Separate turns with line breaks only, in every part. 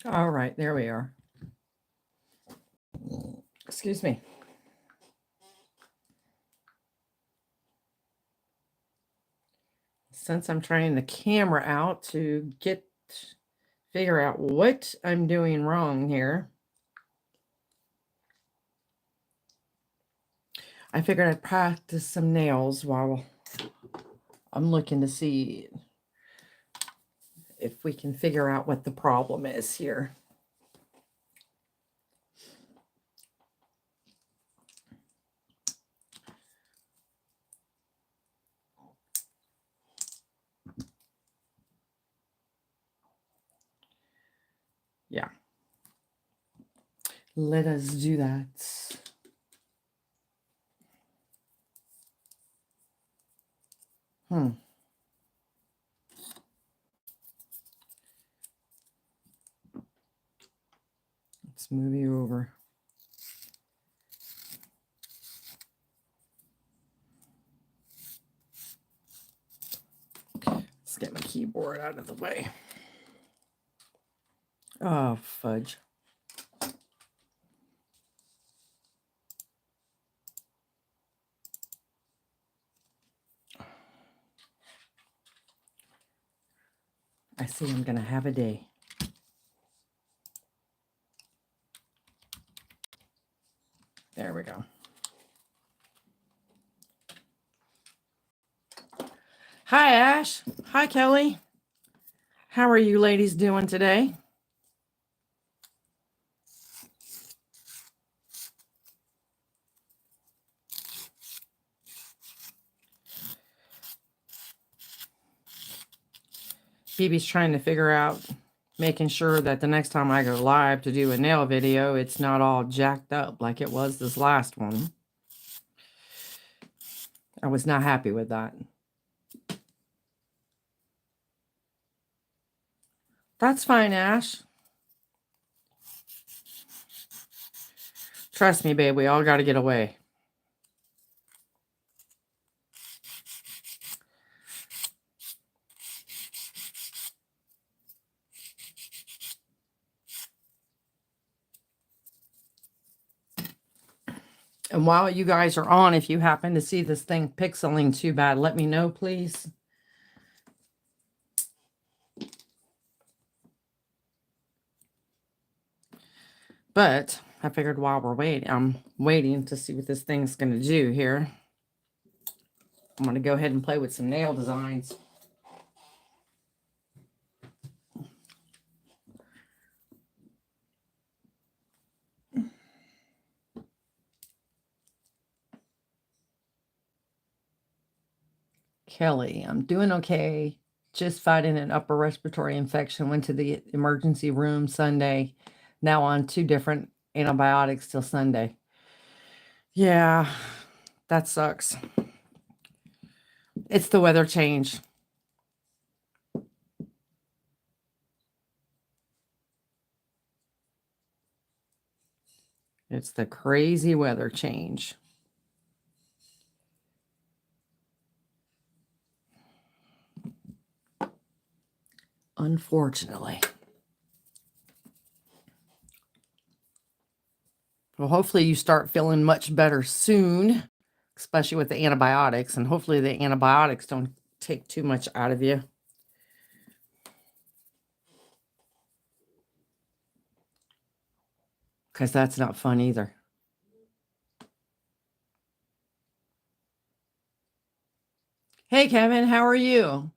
All right, there we are. Excuse me. Since I'm trying the camera out to figure out what I'm doing wrong here, I figured I'd practice some nails while I'm looking to see if we can figure out what the problem is here. Yeah. Let us do that. Let's move you over. Let's get my keyboard out of the way. Oh, fudge. I see I'm going to have a day. There we go. Hi, Ash. Hi, Kelly. How are you ladies doing today? Phoebe's trying to figure out, making sure that the next time I go live to do a nail video, it's not all jacked up like it was this last one. I was not happy with that. That's fine, Ash. Trust me, babe, we all got to get away. And while you guys are on, if you happen to see this thing pixeling too bad, let me know, please. But I figured while we're waiting, I'm waiting to see what this thing's going to do here. I'm going to go ahead and play with some nail designs. Kelly, I'm doing okay. Just fighting an upper respiratory infection. Went to the emergency room Sunday. Now on 2 different antibiotics till Sunday. Yeah, that sucks. It's the weather change. It's the crazy weather change. Unfortunately. Well, hopefully you start feeling much better soon, especially with the antibiotics, and hopefully the antibiotics don't take too much out of you. Because that's not fun either. Hey, Kevin, how are you?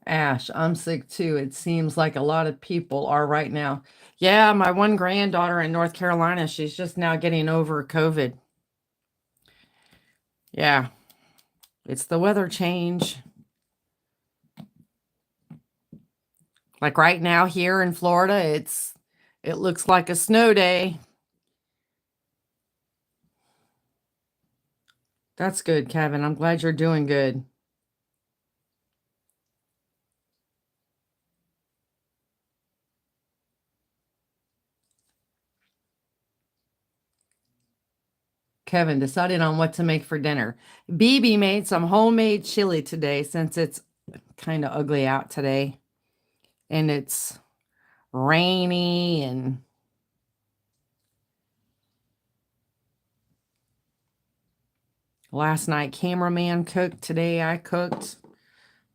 Ash, I'm sick too. It seems like a lot of people are right now. Yeah, my one granddaughter in North Carolina, she's just now getting over COVID. Yeah, it's the weather change. Like right now here in Florida, it looks like a snow day. That's good, Kevin. I'm glad you're doing good. Kevin decided on what to make for dinner. BB made some homemade chili today since it's kind of ugly out today. And it's rainy and last night cameraman cooked. Today I cooked.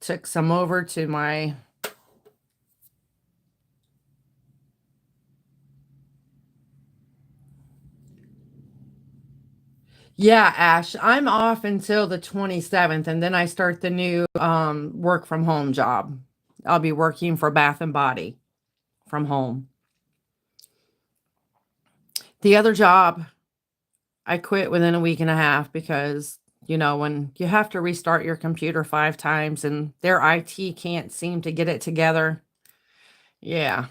Took some over to my yeah, Ash. I'm off until the 27th, and then I start the new work from home job. I'll be working for Bath and Body from home. The other job I quit within a week and a half because, you know, when you have to restart your computer 5 times and their IT can't seem to get it together. Yeah.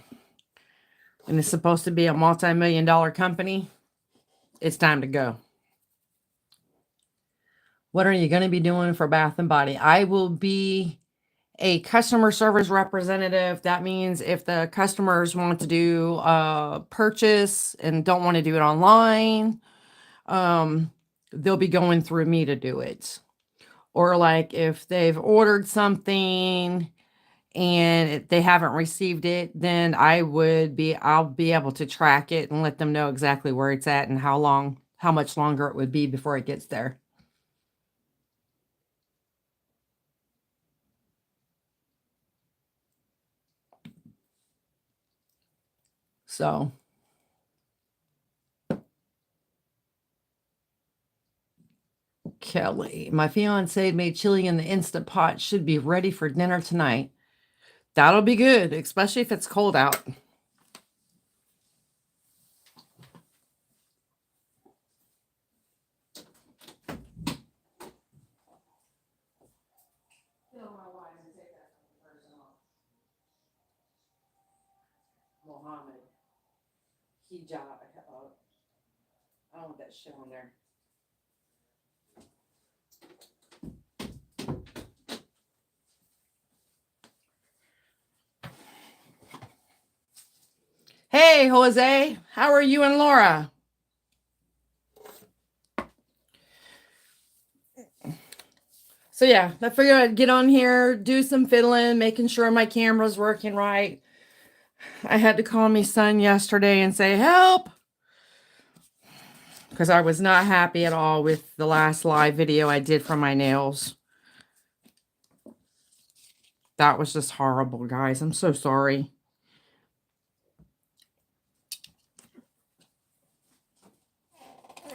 And it's supposed to be a multi-million-dollar company. It's time to go. What are you going to be doing for Bath and Body? I will be a customer service representative. That means if the customers want to do a purchase and don't want to do it online, they'll be going through me to do it. Or like if they've ordered something and they haven't received it, then I'll be able to track it and let them know exactly where it's at and how much longer it would be before it gets there. So Kelly, my fiance made chili in the Instant Pot. Should be ready for dinner tonight. That'll be good, especially if it's cold out. Mohammed, hijab. I don't want that shit on there. Hey, Jose, how are you and Laura? So yeah, I figured I'd get on here, do some fiddling, making sure my camera's working right. I had to call my son yesterday and say, help! Because I was not happy at all with the last live video I did for my nails. That was just horrible, guys. I'm so sorry.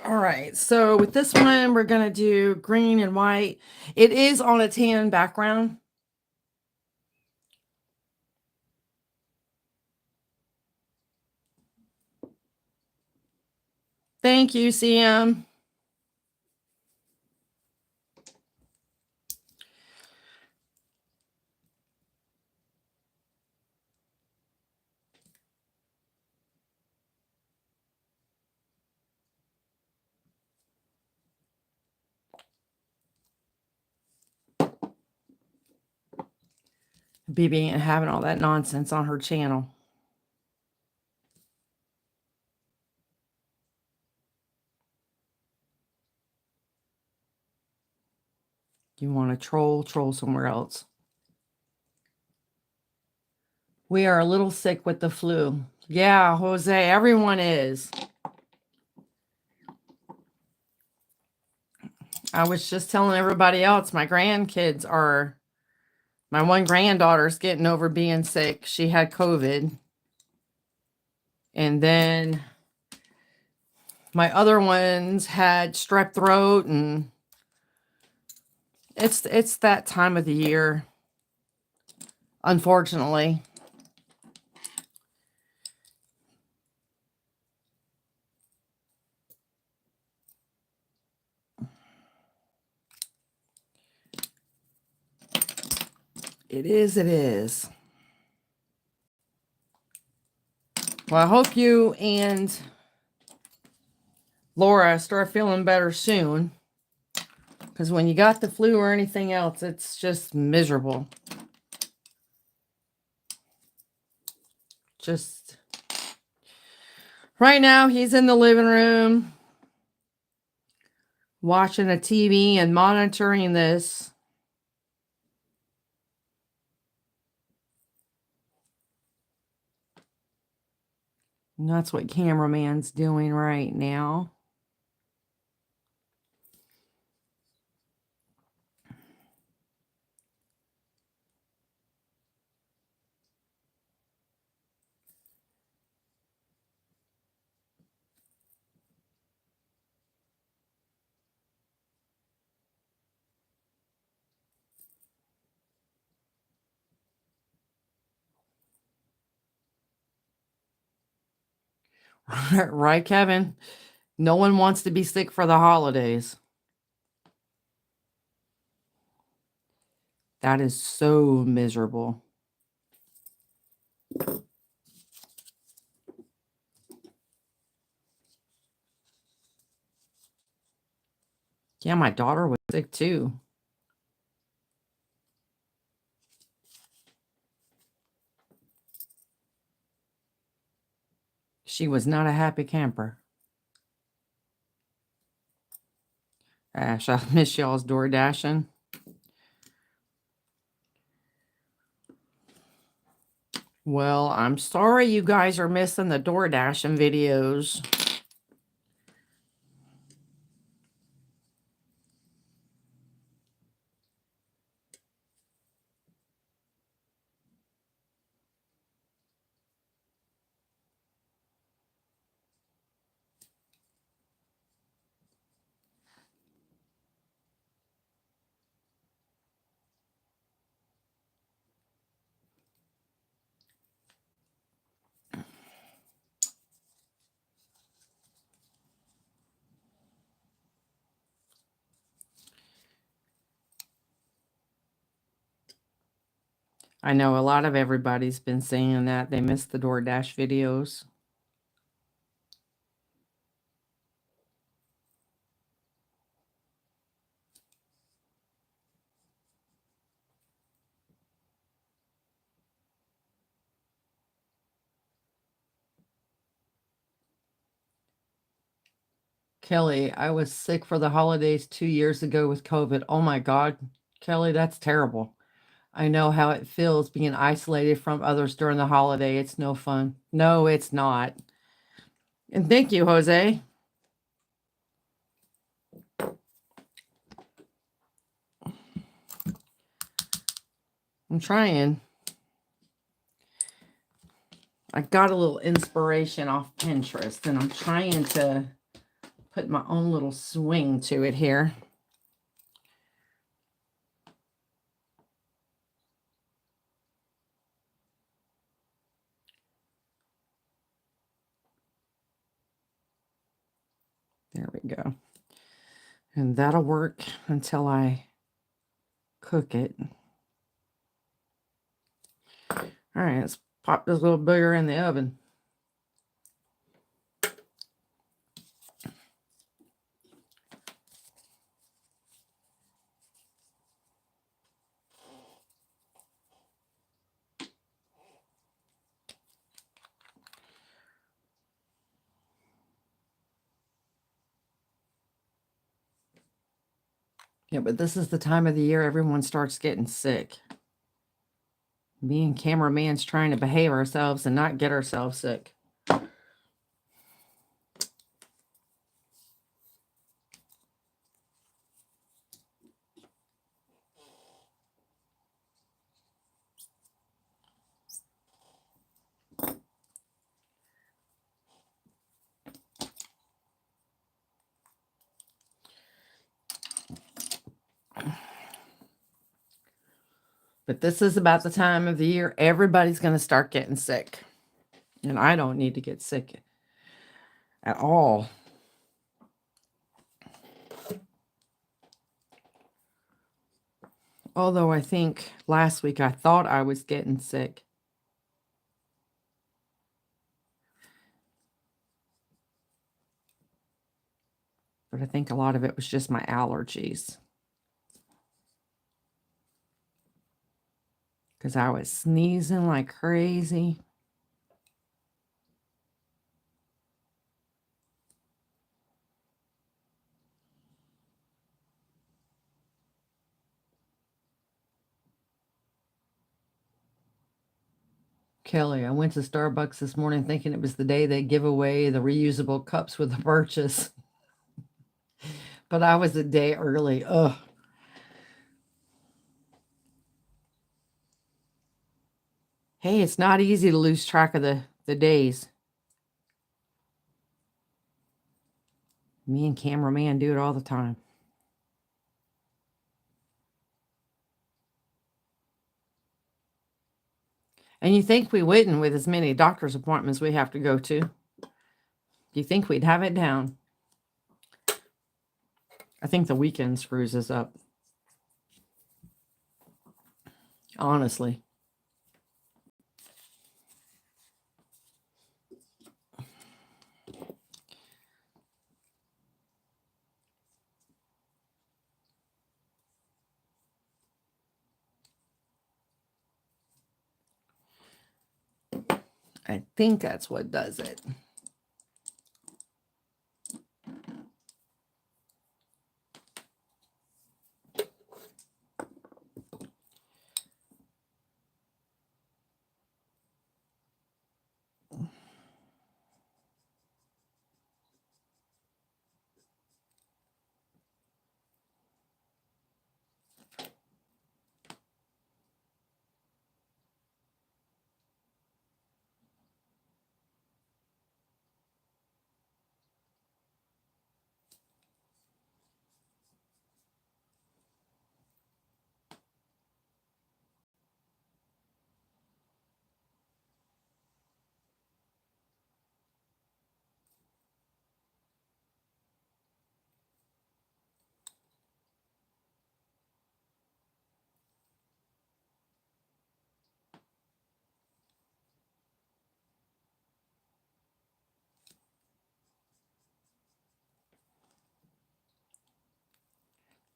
All right, so with this one, we're going to do green and white. It is on a tan background. Thank you, CM. BB ain't having all that nonsense on her channel. You want to troll somewhere else. We are a little sick with the flu. Yeah, Jose, everyone is. I was just telling everybody else, my one granddaughter's getting over being sick. She had COVID. And then my other ones had strep throat, and it's that time of the year, unfortunately. It is. Well, I hope you and Laura start feeling better soon. Because when you got the flu or anything else, it's just miserable. Just right now, he's in the living room watching a TV and monitoring this. And that's what cameraman's doing right now. Right, Kevin? No one wants to be sick for the holidays. That is so miserable. Yeah, my daughter was sick too. She was not a happy camper. Ash, I miss y'all's door dashing. Well, I'm sorry you guys are missing the door dashing videos. I know a lot of everybody's been saying that they missed the DoorDash videos. Kelly, I was sick for the holidays 2 years ago with COVID. Oh my God, Kelly, that's terrible. I know how it feels being isolated from others during the holiday. It's no fun. No, it's not. And thank you, Jose. I'm trying. I got a little inspiration off Pinterest, and I'm trying to put my own little swing to it here. There we go. And that'll work until I cook it. All right, let's pop this little booger in the oven. Yeah, but this is the time of the year everyone starts getting sick. Me and cameraman's trying to behave ourselves and not get ourselves sick. But this is about the time of the year everybody's going to start getting sick. And I don't need to get sick at all. Although I think last week I thought I was getting sick. But I think a lot of it was just my allergies. Because I was sneezing like crazy. Kelly, I went to Starbucks this morning thinking it was the day they give away the reusable cups with the purchase. But I was a day early. Ugh. Hey, it's not easy to lose track of the days. Me and cameraman do it all the time. And you think we wouldn't with as many doctor's appointments we have to go to? You think we'd have it down? I think the weekend screws us up. Honestly. I think that's what does it.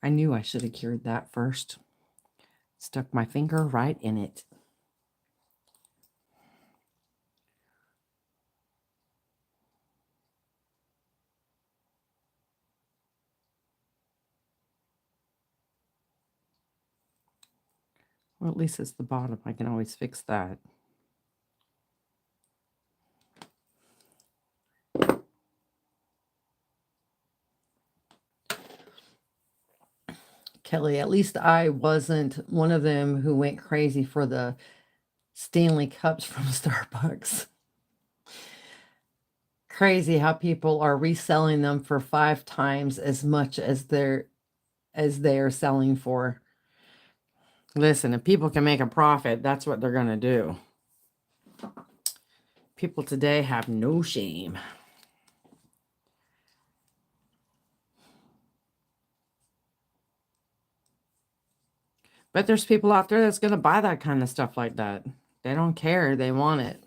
I knew I should have cured that first. Stuck my finger right in it. Well, at least it's the bottom. I can always fix that. Kelly, at least I wasn't one of them who went crazy for the Stanley Cups from Starbucks. Crazy how people are reselling them for 5 times as much as they're selling for. Listen, if people can make a profit, that's what they're going to do. People today have no shame. But there's people out there that's going to buy that kind of stuff like that. They don't care. They want it.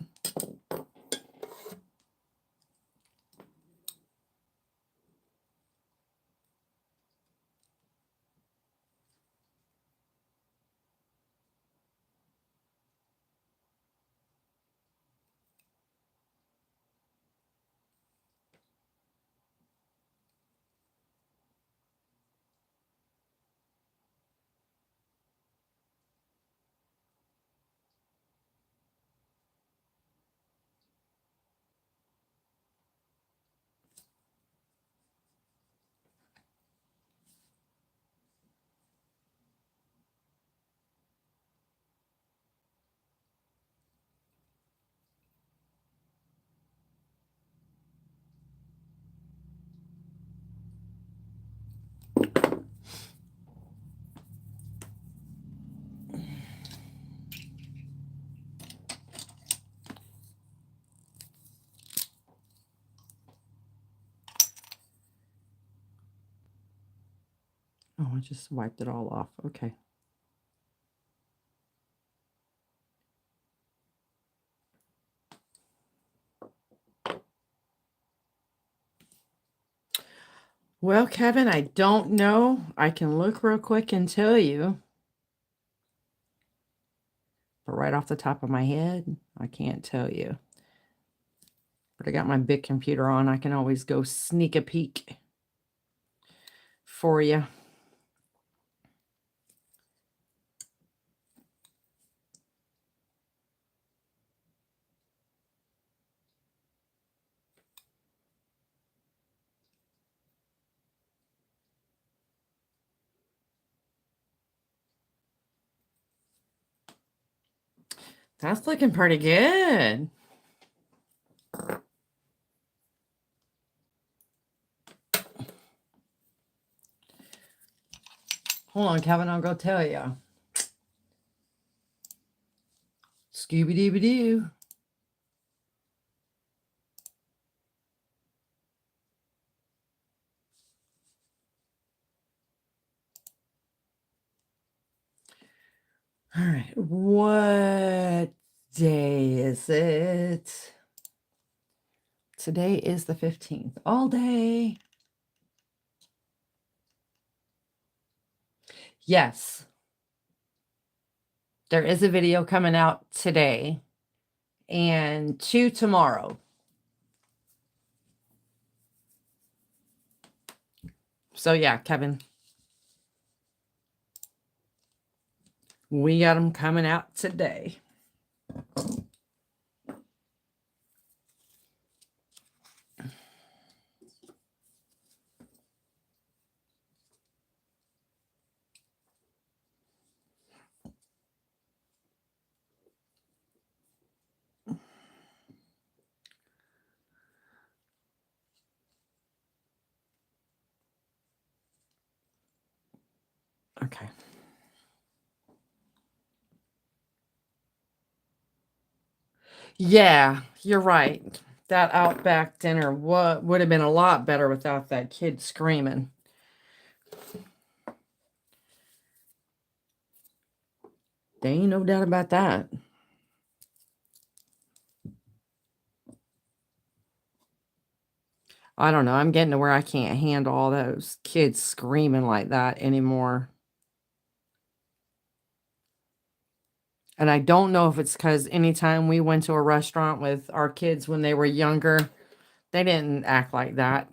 Oh, I just wiped it all off. Okay. Well, Kevin, I don't know. I can look real quick and tell you. But right off the top of my head, I can't tell you. But I got my big computer on. I can always go sneak a peek for you. That's looking pretty good. Hold on, Kevin, I'll go tell you. Scooby-Dooby-Doo. All right, what day is it? Today is the 15th. All day. Yes. There is a video coming out today and 2 tomorrow. So yeah, Kevin. We got them coming out today. Okay. Yeah, you're right. That Outback dinner would have been a lot better without that kid screaming. There ain't no doubt about that. I don't know. I'm getting to where I can't handle all those kids screaming like that anymore. And I don't know if it's because anytime we went to a restaurant with our kids when they were younger, they didn't act like that.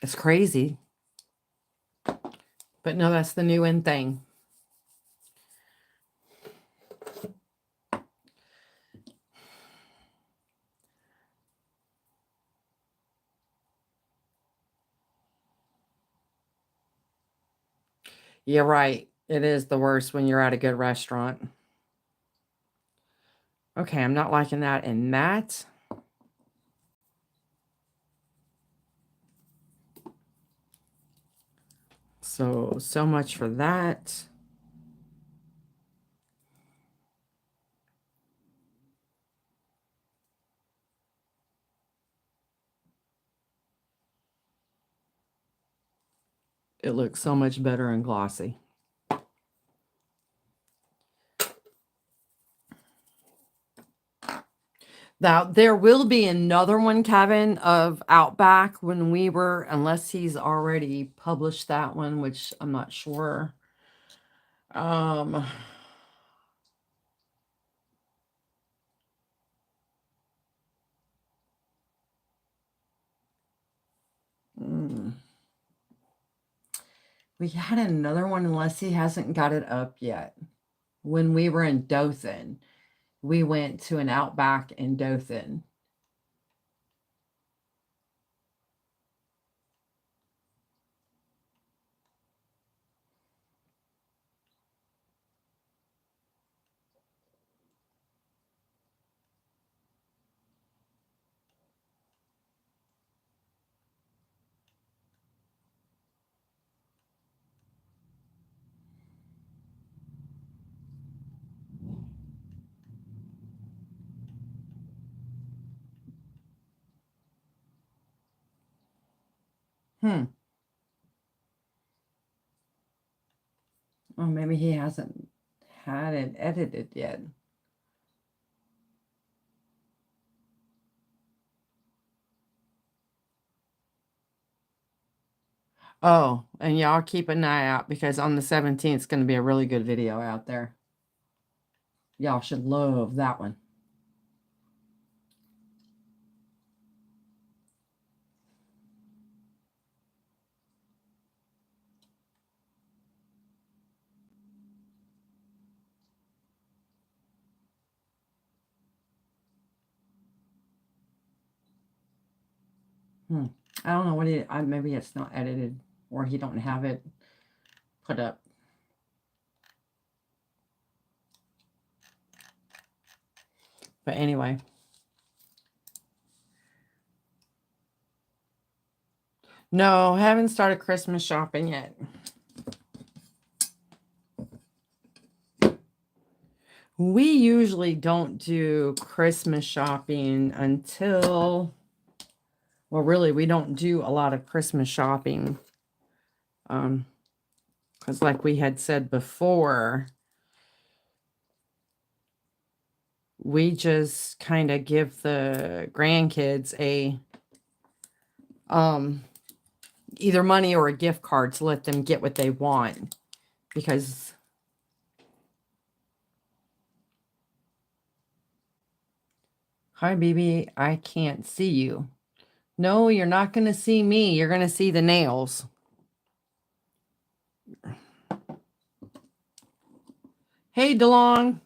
It's crazy. But no, that's the new in thing. You're right. It is the worst when you're at a good restaurant. Okay, I'm not liking that and that. So much for that. It looks so much better and glossy. Now, there will be another one, Kevin, of Outback when we were, unless he's already published that one, which I'm not sure. Mm, we had another one, unless he hasn't got it up yet. When we were in Dothan, we went to an Outback in Dothan. Hmm. Well, maybe he hasn't had it edited yet. Oh, and y'all keep an eye out because on the 17th, it's going to be a really good video out there. Y'all should love that one. I don't know what maybe it's not edited or he don't have it put up. But anyway. No, haven't started Christmas shopping yet. We usually don't do Christmas shopping until, well, really, we don't do a lot of Christmas shopping. Because like we had said before, we just kind of give the grandkids a, either money or a gift card to let them get what they want. Because hi, baby, I can't see you. No, you're not going to see me. You're going to see the nails. Hey, DeLong.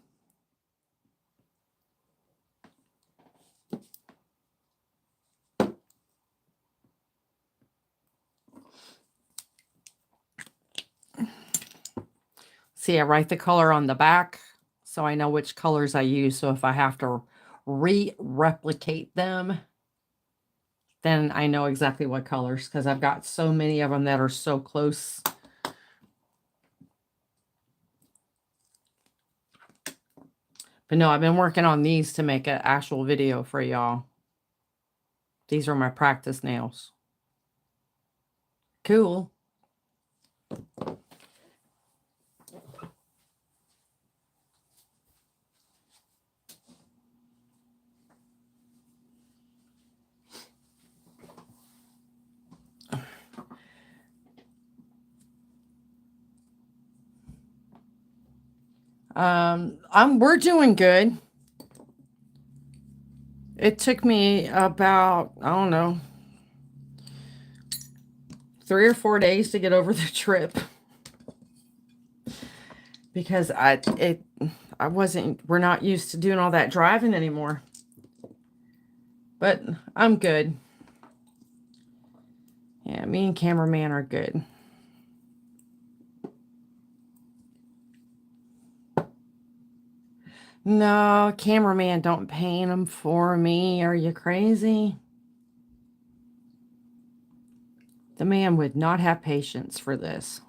See, I write the color on the back so I know which colors I use. So if I have to replicate them, then I know exactly what colors, because I've got so many of them that are so close. But no, I've been working on these to make an actual video for y'all. These are my practice nails. Cool. We're doing good. It took me about, I don't know, 3 or 4 days to get over the trip. Because we're not used to doing all that driving anymore. But I'm good. Yeah, me and cameraman are good. No, cameraman don't paint them for me. Are you crazy? The man would not have patience for this.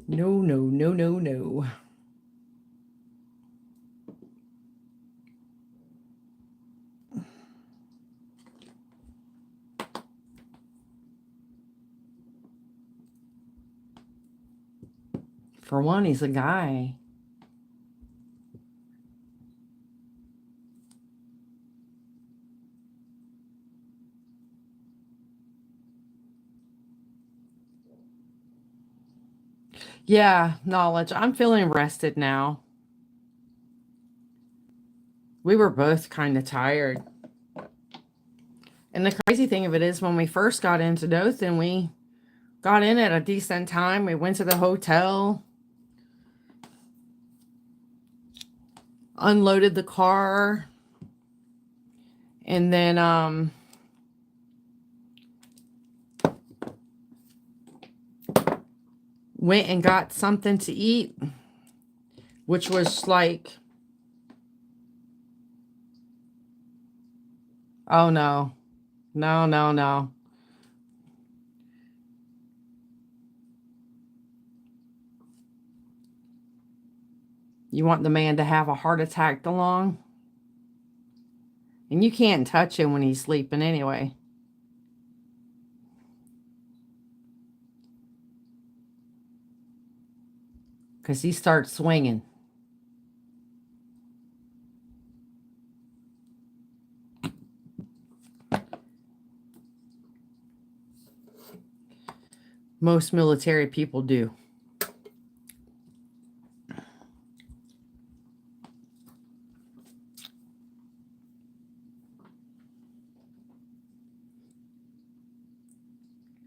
No, no, no, no, no. For one, he's a guy. Yeah, knowledge. I'm feeling rested now. We were both kind of tired. And the crazy thing of it is, when we first got into Dothan, we got in at a decent time. We went to the hotel, unloaded the car, and then went and got something to eat, which was like, oh no, no, no, no. You want the man to have a heart attack along? And you can't touch him when he's sleeping anyway. Because he starts swinging. Most military people do.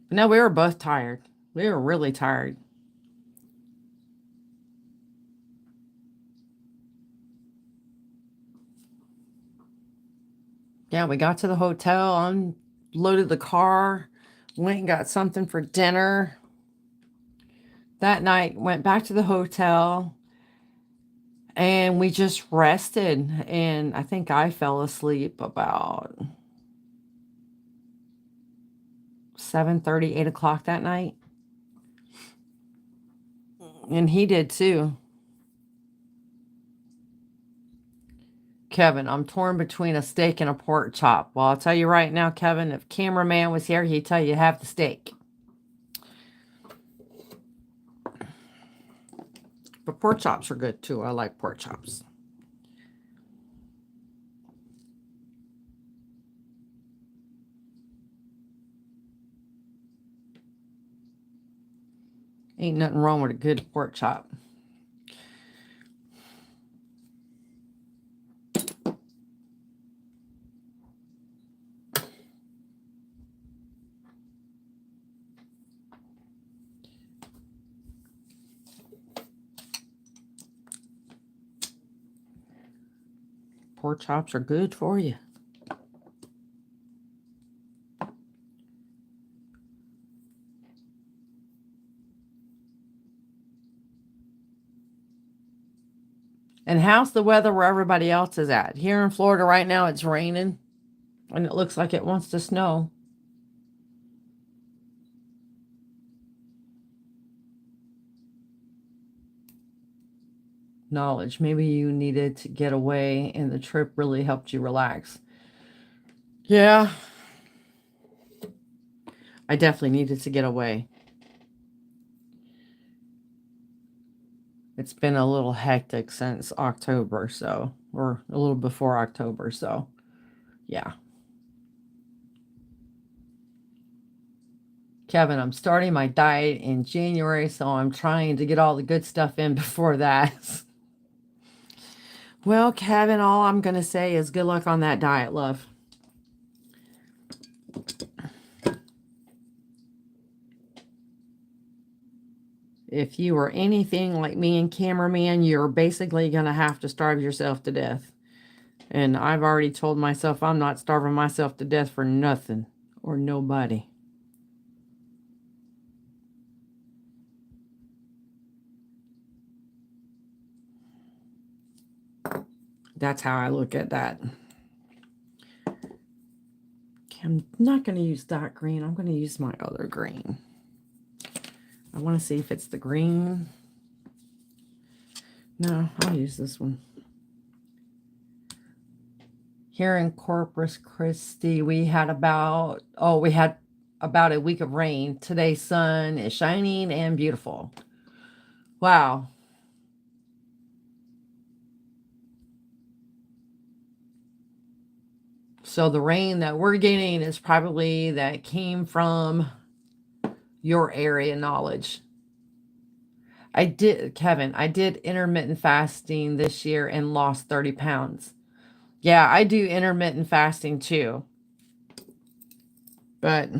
But no, we were both tired. We were really tired. Yeah, we got to the hotel, unloaded the car, went and got something for dinner. That night, went back to the hotel, and we just rested. And I think I fell asleep about 7:30, 8 o'clock that night. And he did too. Kevin, I'm torn between a steak and a pork chop. Well, I'll tell you right now, Kevin, if cameraman was here, he'd tell you have the steak. But pork chops are good too. I like pork chops. Ain't nothing wrong with a good pork chop. Pork chops are good for you. And how's the weather where everybody else is at? Here in Florida right now, it's raining, and it looks like it wants to snow. Knowledge. Maybe you needed to get away, and the trip really helped you relax. Yeah, I definitely needed to get away. It's been a little hectic since October, or a little before October, so yeah. Kevin, I'm starting my diet in January, so I'm trying to get all the good stuff in before that. Well, Kevin, all I'm going to say is good luck on that diet, love. If you are anything like me and cameraman, you're basically going to have to starve yourself to death. And I've already told myself I'm not starving myself to death for nothing or nobody. That's how I look at that. I'm not going to use that green. I'm going to use my other green. I want to see if it's the green. No, I'll use this one. Here in Corpus Christi, we had about a week of rain. Today's sun is shining and beautiful. Wow. So the rain that we're getting is probably that came from your area knowledge. Kevin, I did intermittent fasting this year and lost 30 pounds. Yeah, I do intermittent fasting too. But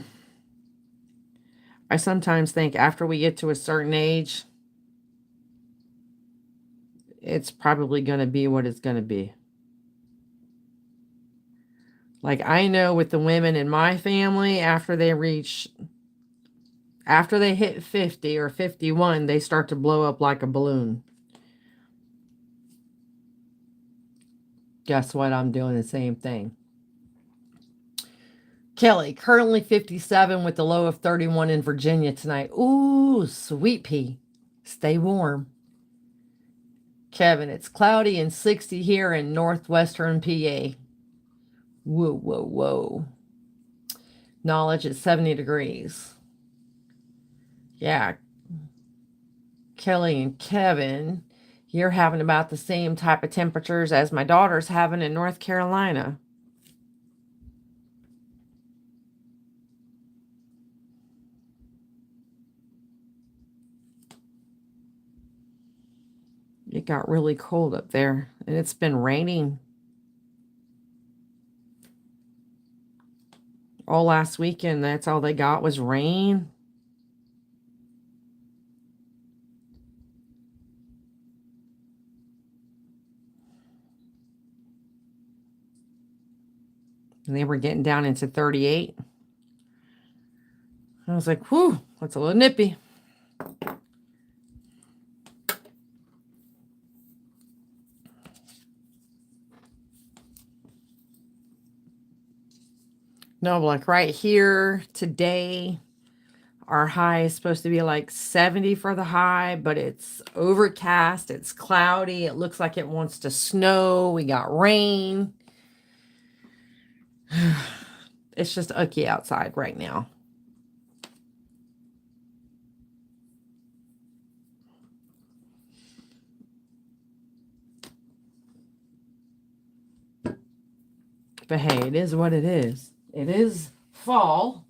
I sometimes think after we get to a certain age, it's probably going to be what it's going to be. Like I know with the women in my family, after they hit 50 or 51, they start to blow up like a balloon. Guess what? I'm doing the same thing. Kelly, currently 57 with a low of 31 in Virginia tonight. Ooh, sweet pea. Stay warm. Kevin, it's cloudy and 60 here in northwestern PA. Whoa, whoa, whoa. Knowledge at 70 degrees. Yeah. Kelly and Kevin, you're having about the same type of temperatures as my daughter's having in North Carolina. It got really cold up there, and it's been raining all last weekend. That's all they got was rain. And they were getting down into 38. I was like, whew, that's a little nippy. No, like right here today, our high is supposed to be like 70 for the high, but it's overcast, it's cloudy, it looks like it wants to snow, we got rain. It's just icky outside right now. But hey, it is what it is. It is fall.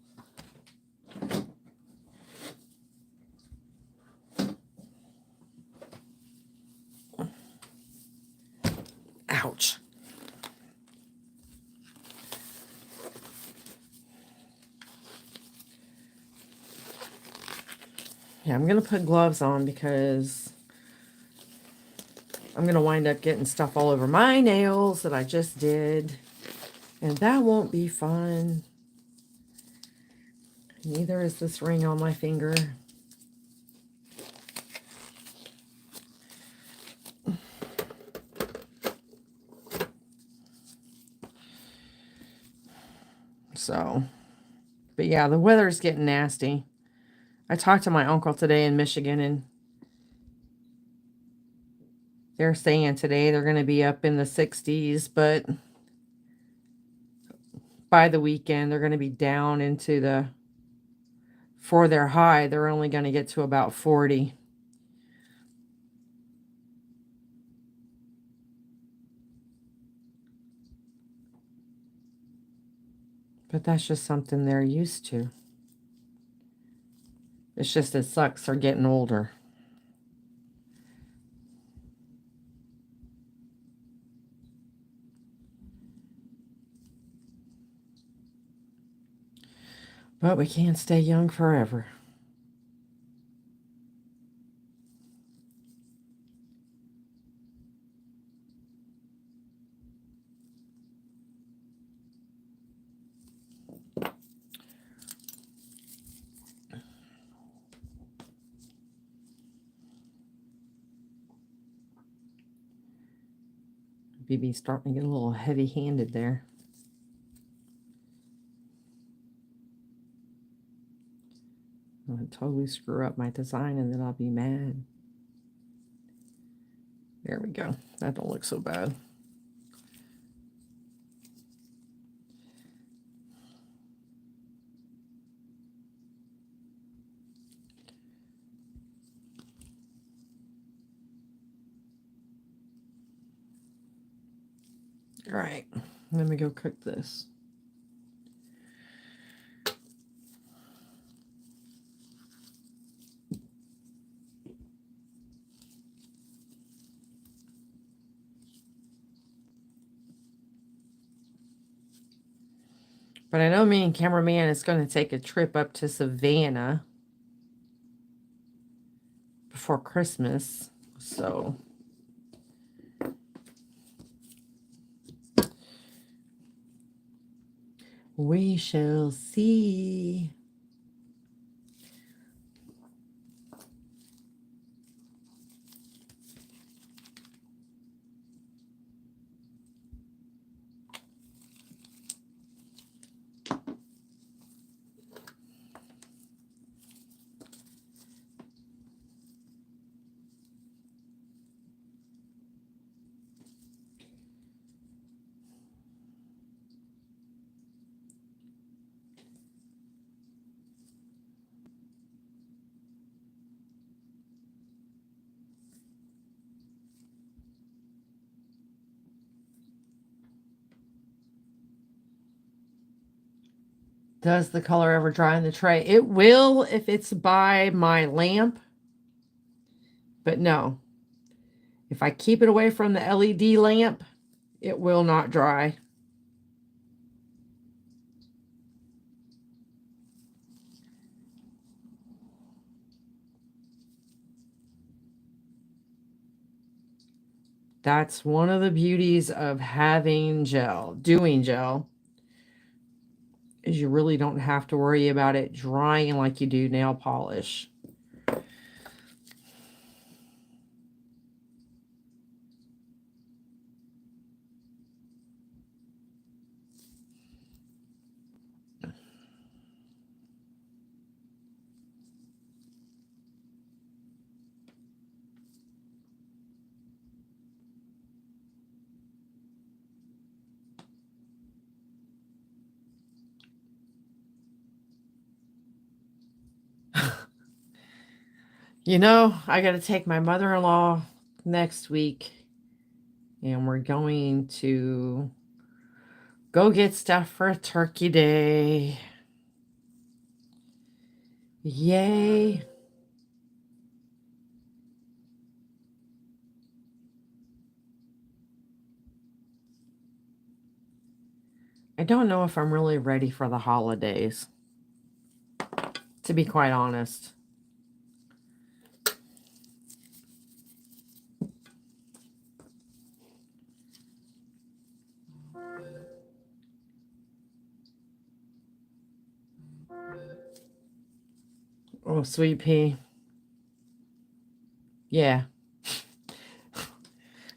Ouch. Yeah, I'm going to put gloves on because I'm going to wind up getting stuff all over my nails that I just did. And that won't be fun. Neither is this ring on my finger. So, but yeah, the weather's getting nasty. I talked to my uncle today in Michigan, and they're saying today they're going to be up in the 60s, but by the weekend they're going to be down into the, for their high, they're only going to get to about 40. But that's just something they're used to. It's just, it sucks, they're getting older. But we can't stay young forever. BB's starting to get a little heavy-handed there. I'll totally screw up my design and then I'll be mad. There we go. That don't look so bad. All right, let me go cook this. But I know me and cameraman is going to take a trip up to Savannah before Christmas, so we shall see. Does the color ever dry in the tray? It will if it's by my lamp. But no. If I keep it away from the LED lamp, it will not dry. That's one of the beauties of having gel, doing gel. is you really don't have to worry about it drying like you do nail polish. You know, I got to take my mother-in-law next week, and we're going to go get stuff for a turkey day. Yay. I don't know if I'm really ready for the holidays, to be quite honest. Oh, sweet pea. Yeah.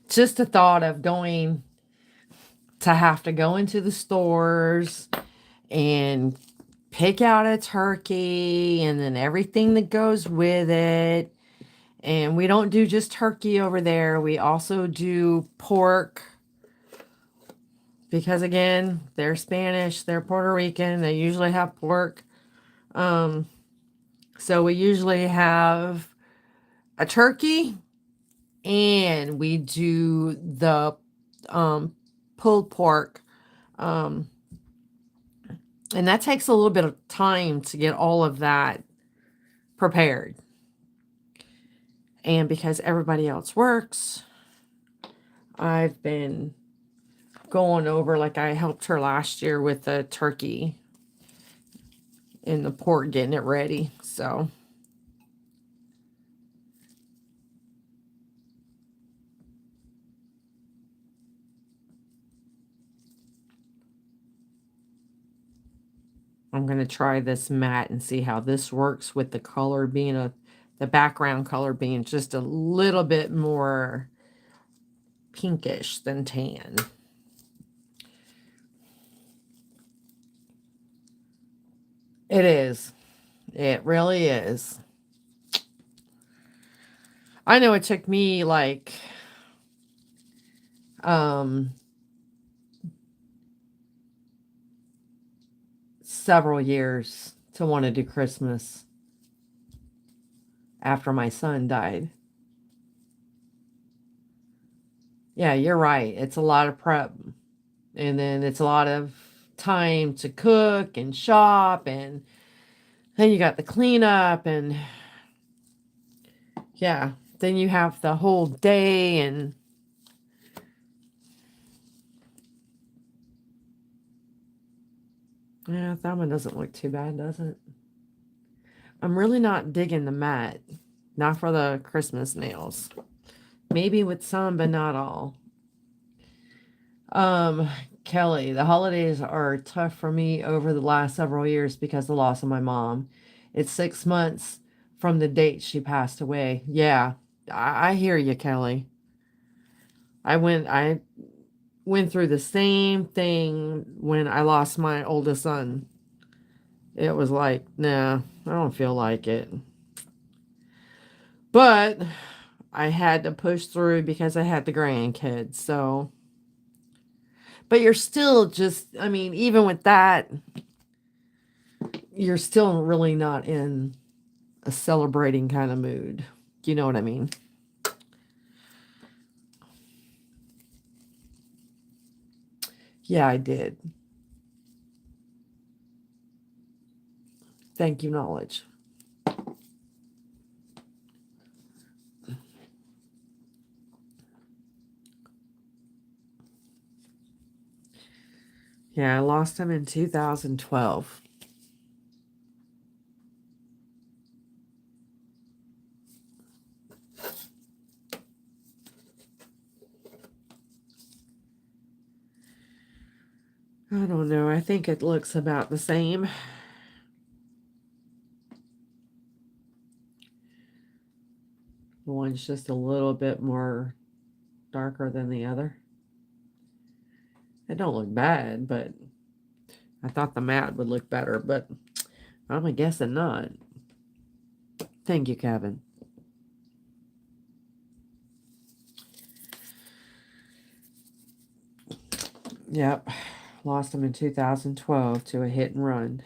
Just the thought of going to have to go into the stores and pick out a turkey and then everything that goes with it. And we don't do just turkey over there. We also do pork. Because again, they're Spanish, they're Puerto Rican, they usually have pork. So we usually have a turkey, and we do the pulled pork. And that takes a little bit of time to get all of that prepared. And because everybody else works, I've been going over, like I helped her last year with the turkey and the pork, getting it ready. So I'm going to try this matte and see how this works with the color being the background color being just a little bit more pinkish than tan. It is. It really is. I know it took me like several years to want to do Christmas after my son died. Yeah, you're right. It's a lot of prep. And then it's a lot of time to cook and shop, and then you got the cleanup, and yeah, then you have the whole day. And yeah, that one doesn't look too bad, does it? I'm really not digging the matte. Not for the Christmas nails. Maybe with some, but not all. Kelly, the holidays are tough for me over the last several years because of the loss of my mom. It's 6 months from the date she passed away. Yeah, I hear you, Kelly. I went through the same thing when I lost my oldest son. It was like, nah, I don't feel like it. But I had to push through because I had the grandkids. So, but you're still just, I mean, even with that, you're still really not in a celebrating kind of mood. You know what I mean? Yeah, I did. Thank you, knowledge. Yeah, I lost him in 2012. I don't know. I think it looks about the same. One's just a little bit more darker than the other. It don't look bad, but I thought the matte would look better, but I'm guessing not. Thank you, Kevin. Yep. Lost them in 2012 to a hit and run.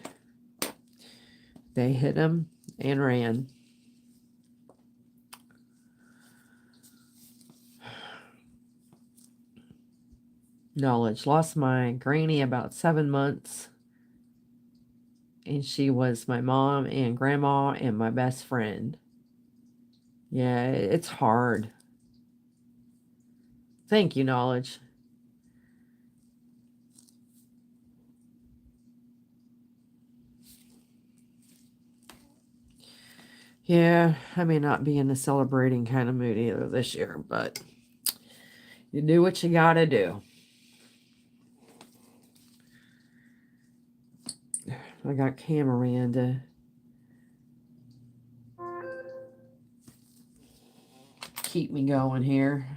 They hit him and ran. Knowledge. Lost my granny about 7 months. And she was my mom and grandma and my best friend. Yeah, it's hard. Thank you, Knowledge. Yeah, I may not be in the celebrating kind of mood either this year, but you do what you gotta do. I got Cameron to keep me going here.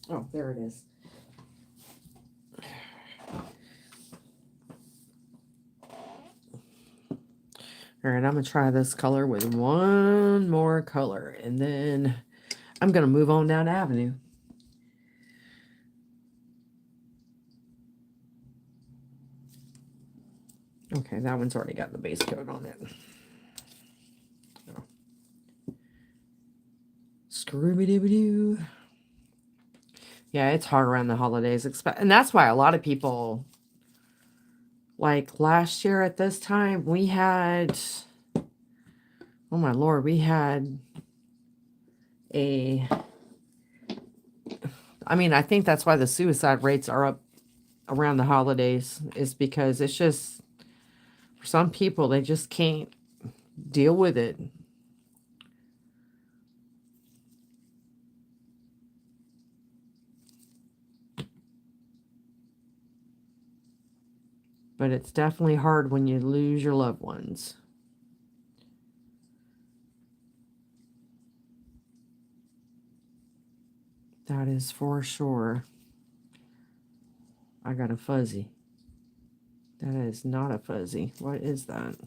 Oh, there it is. All right, I'm going to try this color with one more color, and then I'm going to move on down Avenue. Okay, that one's already got the base coat on it. Oh. Scrooby-dooby-doo. Yeah, it's hard around the holidays. And that's why a lot of people, like last year at this time, we had, oh my Lord, we had I think that's why the suicide rates are up around the holidays, is because it's just, for some people, they just can't deal with it. But it's definitely hard when you lose your loved ones. That is for sure. I got a fuzzy. That is not a fuzzy. What is that?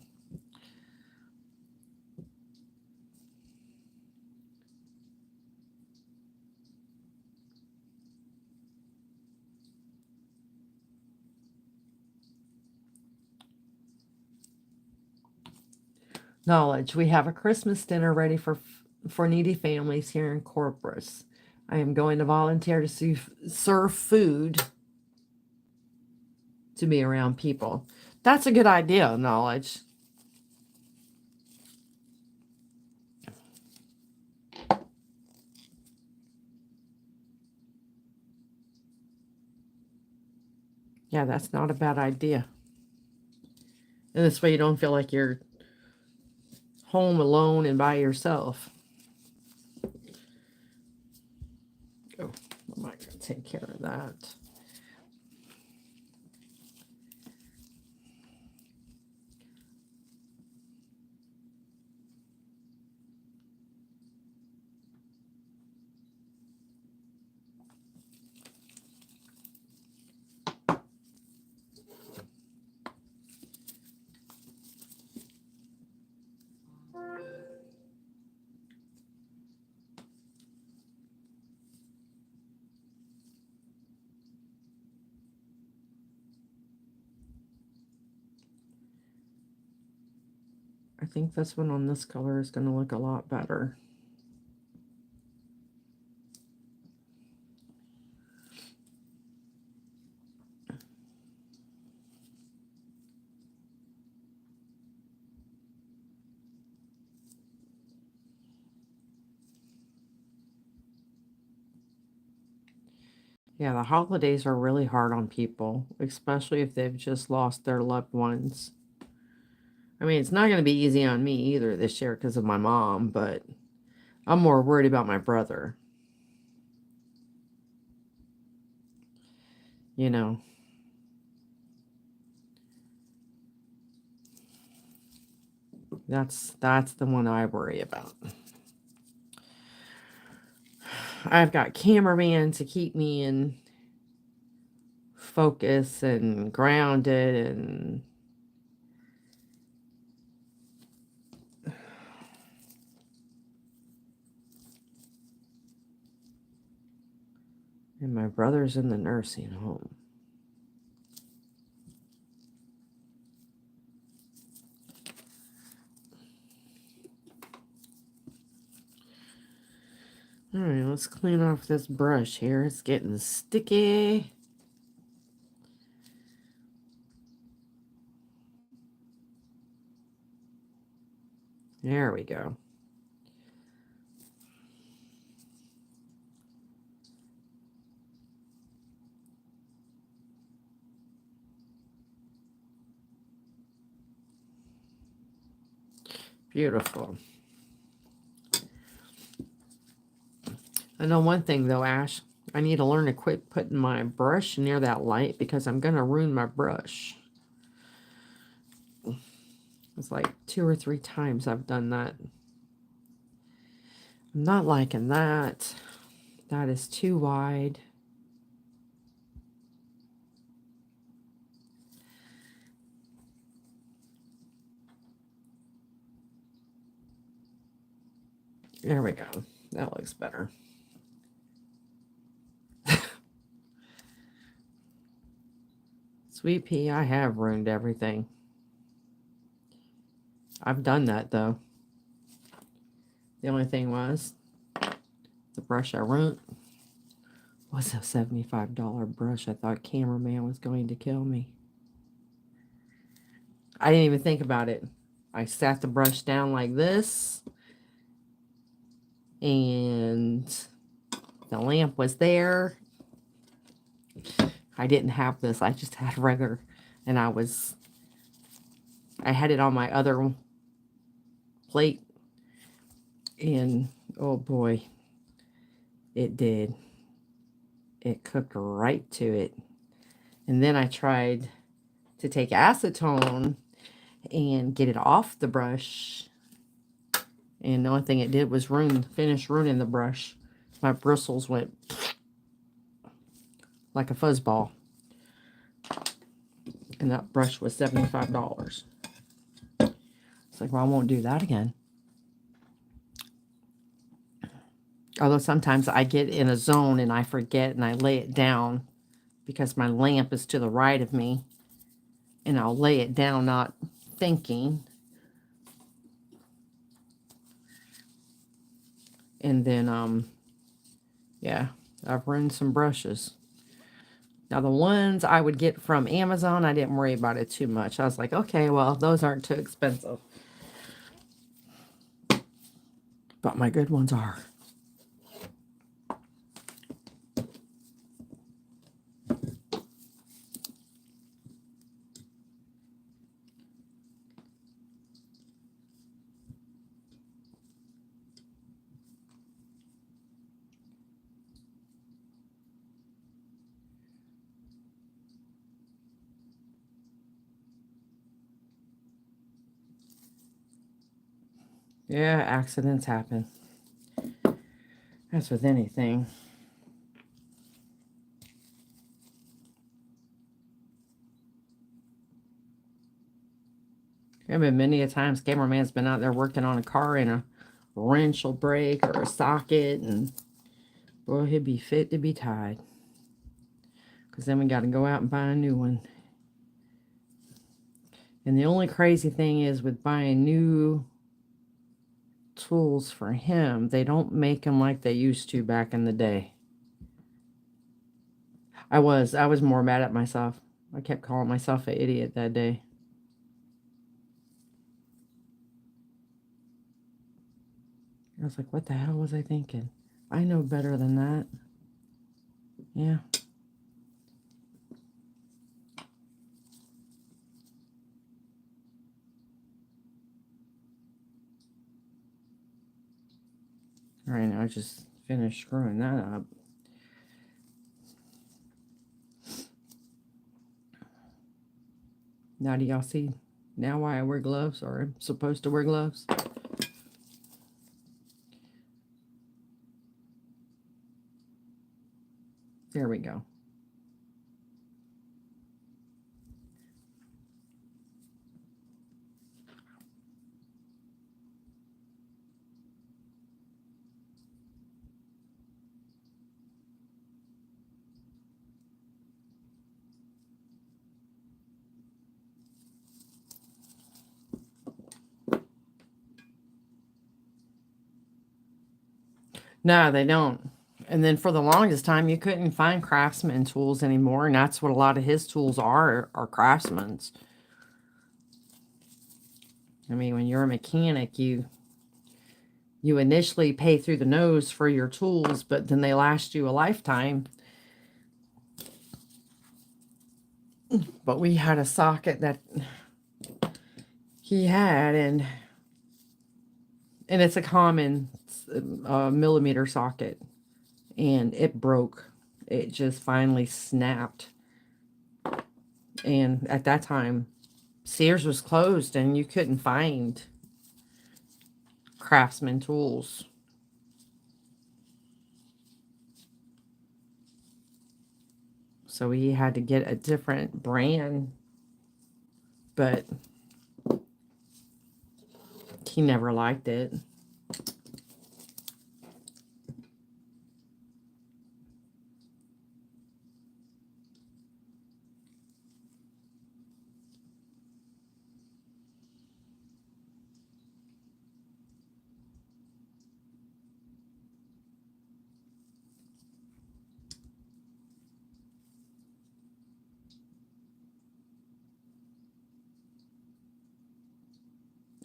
Knowledge. We have a Christmas dinner ready for needy families here in Corpus. I am going to volunteer to serve food to be around people. That's a good idea, Knowledge. Yeah, that's not a bad idea. And this way you don't feel like you're home alone and by yourself. Oh, I'm not going to take care of that. I think this one on this color is going to look a lot better. Yeah, the holidays are really hard on people, especially if they've just lost their loved ones. I mean, it's not going to be easy on me either this year because of my mom, but I'm more worried about my brother. You know. That's the one I worry about. I've got cameraman to keep me in focus and grounded and my brother's in the nursing home. All right, let's clean off this brush here. It's getting sticky. There we go. Beautiful. I know one thing though, Ash. I need to learn to quit putting my brush near that light because I'm going to ruin my brush. It's like 2 or 3 times I've done that. I'm not liking that. That is too wide. There we go. That looks better. Sweet pea, I have ruined everything. I've done that though. The only thing was the brush I ruined was a $75 brush. I thought cameraman was going to kill me. I didn't even think about it. I sat the brush down like this, and the lamp was there. I didn't have this. I just had regular, and I had it on my other plate, and oh boy, it did. It cooked right to it. And then I tried to take acetone and get it off the brush, and the only thing it did was finish ruining the brush. My bristles went like a fuzzball, and that brush was $75. It's like, well, I won't do that again. Although sometimes I get in a zone and I forget and I lay it down because my lamp is to the right of me, and I'll lay it down not thinking. And then, yeah, I've ruined some brushes. Now, the ones I would get from Amazon, I didn't worry about it too much. I was like, okay, well, those aren't too expensive. But my good ones are. Yeah, accidents happen. That's with anything. There have been many a times cameraman's been out there working on a car and a wrench will break or a socket, and boy, he'd be fit to be tied. Because then we got to go out and buy a new one. And the only crazy thing is with buying new tools for him, they don't make them like they used to back in the day. I was more mad at myself. I kept calling myself an idiot that day. I was like, what the hell was I thinking? I know better than that. Yeah. All right, now I just finished screwing that up. Now do y'all see now why I wear gloves, or I'm supposed to wear gloves? There we go. No, they don't. And then for the longest time, you couldn't find craftsman tools anymore, and that's what a lot of his tools are craftsman's. I mean, when you're a mechanic, you initially pay through the nose for your tools, but then they last you a lifetime. But we had a socket that he had, and it's a common millimeter socket, and it broke. It just finally snapped. And at that time, Sears was closed, and you couldn't find craftsman tools. So we had to get a different brand, but he never liked it.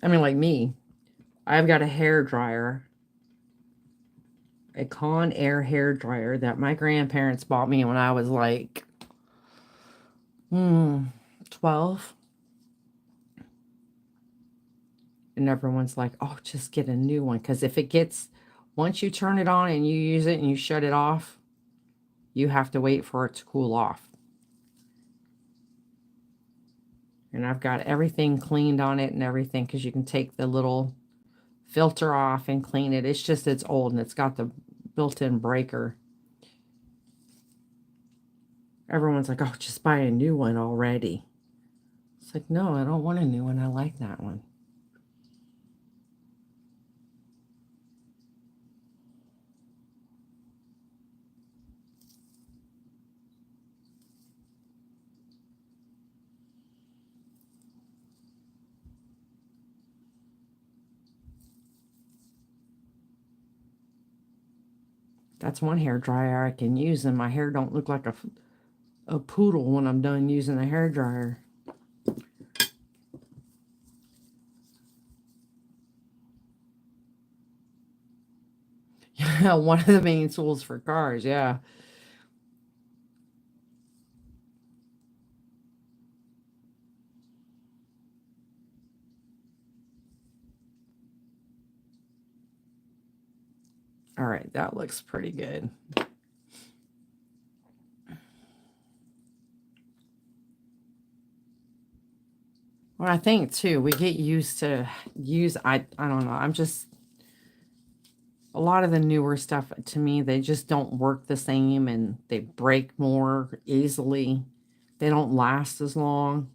I mean, like me, I've got a hair dryer, a Conair hair dryer that my grandparents bought me when I was like 12. And everyone's like, oh, just get a new one. Because if it gets, once you turn it on and you use it and you shut it off, you have to wait for it to cool off. And I've got everything cleaned on it and everything, because you can take the little filter off and clean it. It's just, it's old, and it's got the built-in breaker. Everyone's like, oh, just buy a new one already. It's like, no, I don't want a new one. I like that one. That's one hair dryer I can use, and my hair don't look like a poodle when I'm done using the hair dryer. Yeah, one of the main tools for cars, yeah. All right, that looks pretty good. Well, I think too, we get used to I don't know, I'm just, a lot of the newer stuff to me, they just don't work the same, and they break more easily. They don't last as long.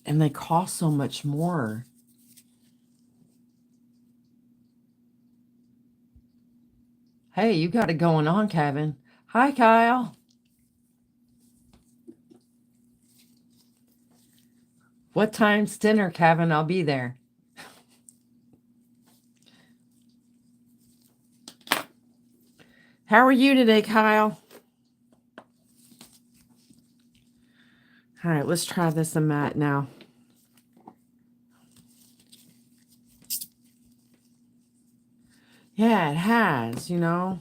And they cost so much more. Hey, you got it going on, Kevin. Hi, Kyle. What time's dinner, Kevin? I'll be there. How are you today, Kyle? All right, let's try this on Matt now. Yeah, it has, you know.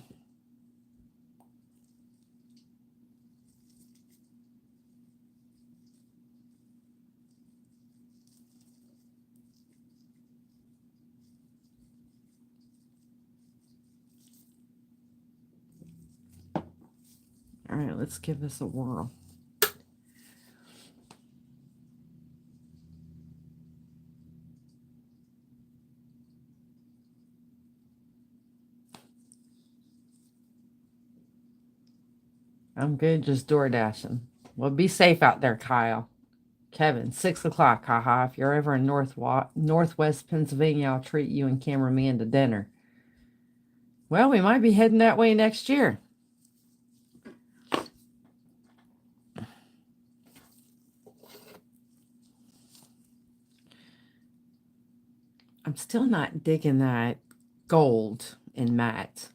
right, let's give this a whirl. I'm good, just door dashing. Well, be safe out there, Kyle. Kevin, 6 o'clock, haha. If you're ever in Northwest Pennsylvania, I'll treat you and cameraman to dinner. Well, we might be heading that way next year. I'm still not digging that gold in matte.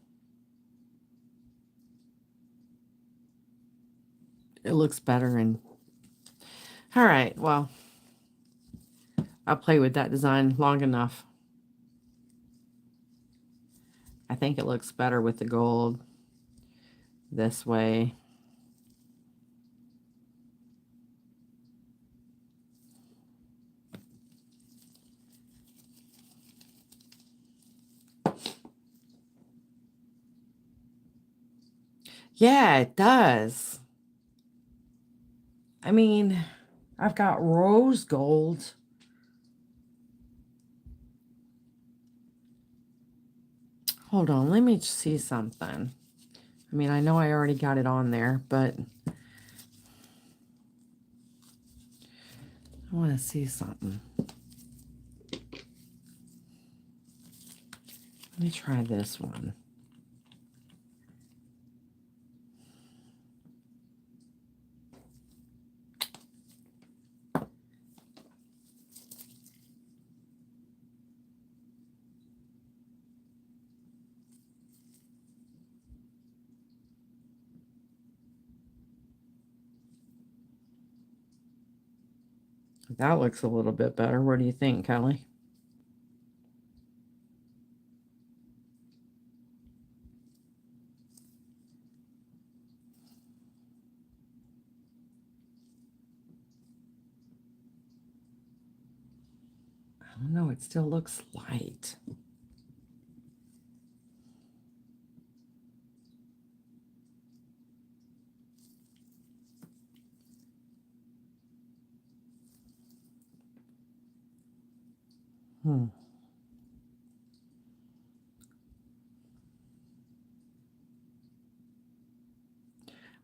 It looks better in... All right, well, I'll play with that design long enough. I think it looks better with the gold this way. Yeah, it does. I mean, I've got rose gold. Hold on, let me see something. I mean, I know I already got it on there, but I want to see something. Let me try this one. That looks a little bit better. What do you think, Kelly? I don't know. It still looks light.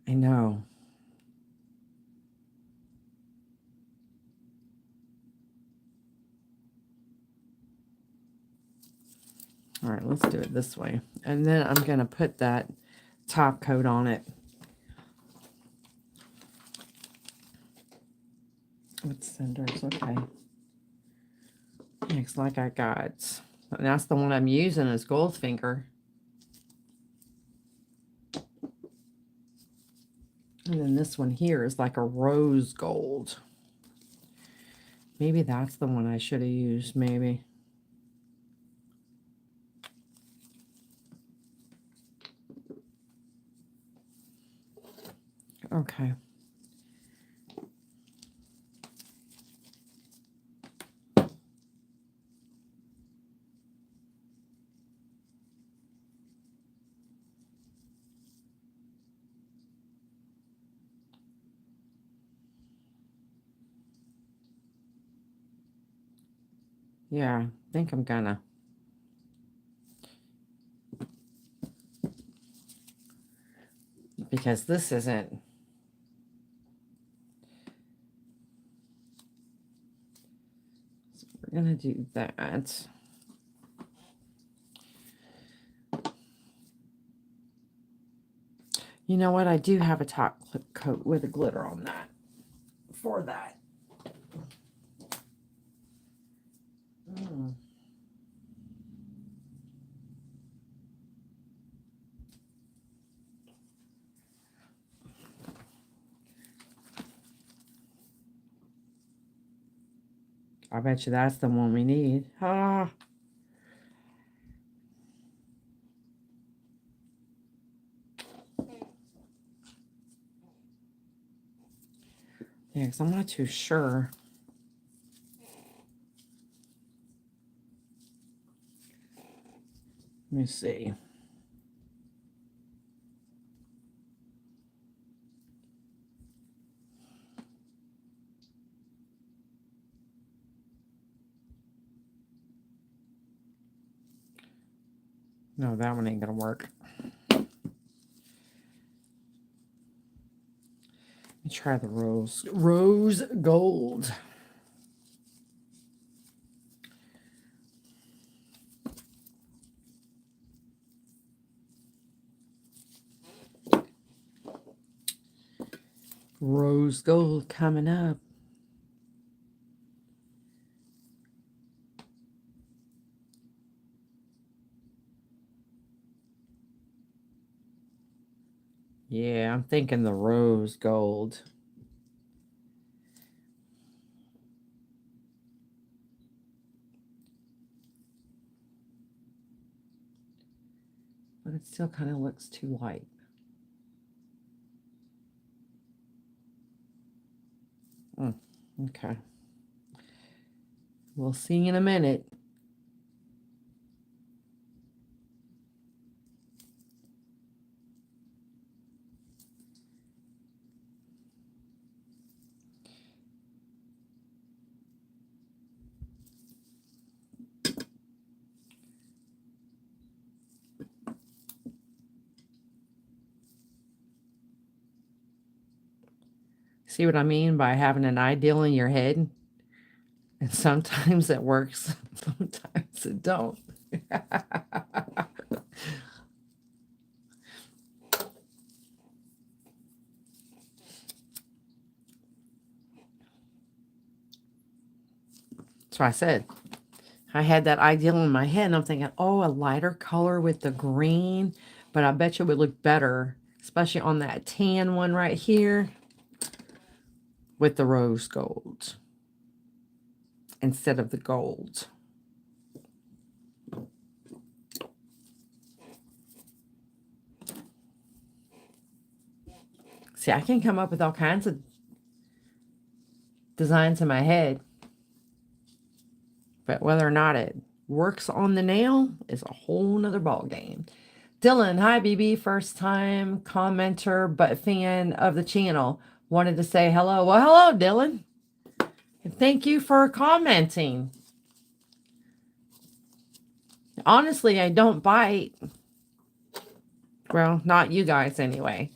I know. All right, let's do it this way. And then I'm going to put that top coat on it. With cinders, okay. Looks like I got, and that's the one I'm using is Goldfinger. And then this one here is like a rose gold. Maybe that's the one I should have used, maybe. Okay. Yeah, I think I'm gonna. Because this isn't. So we're gonna do that. You know what? I do have a top coat with a glitter on that. For that. I bet you that's the one we need. Ah. Yeah, because I'm not too sure. Let me see. No, that one ain't gonna work. Let me try the rose gold. Rose gold coming up. Yeah, I'm thinking the rose gold. But it still kind of looks too white. Okay. We'll see in a minute. See what I mean by having an ideal in your head? And sometimes it works, sometimes it don't. That's what I said. I had that ideal in my head, and I'm thinking, oh, a lighter color with the green. But I bet you it would look better, especially on that tan one right here, with the rose gold instead of the gold. See, I can come up with all kinds of designs in my head. But whether or not it works on the nail is a whole nother ball game. Dylan, hi BB, first time commenter but fan of the channel. Wanted to say hello. Well, hello Dylan. And thank you for commenting. Honestly, I don't bite. Well, not you guys anyway.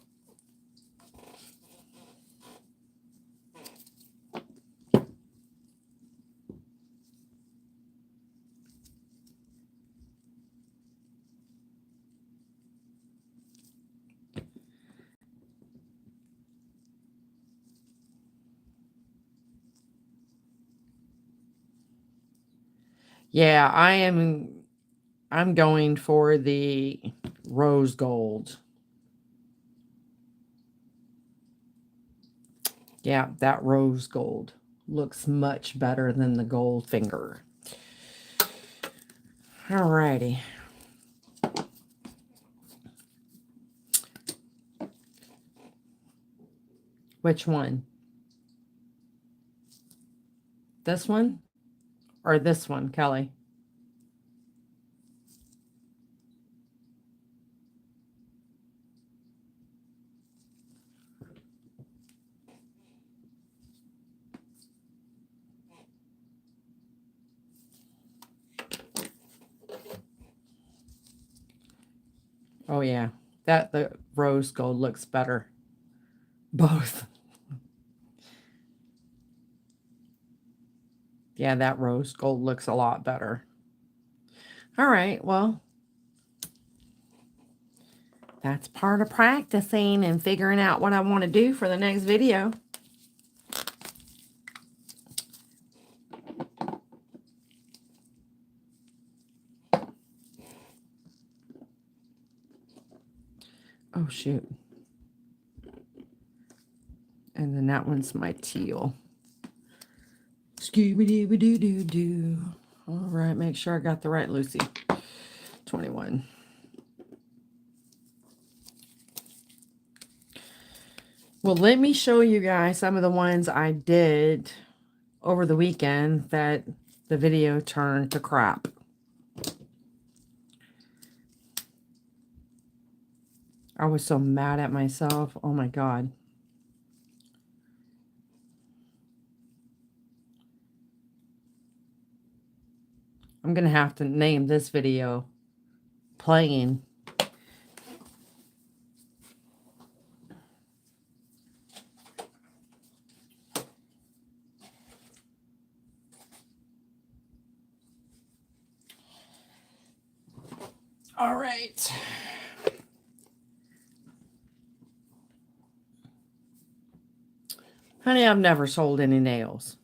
Yeah, I'm going for the rose gold. Yeah, that rose gold looks much better than the gold finger. Alrighty. Which one? This one or this one, Kelly? Oh yeah, the rose gold looks better. Both. Yeah, that rose gold looks a lot better. All right, well, that's part of practicing and figuring out what I want to do for the next video. Oh, shoot. And then that one's my teal. Scooby-Dooby-Doo-Doo-Doo. All right, make sure I got the right Lucy. 21. Well, let me show you guys some of the ones I did over the weekend that the video turned to crap. I was so mad at myself. Oh my God. I'm going to have to name this video playing. All right. Honey, I've never sold any nails.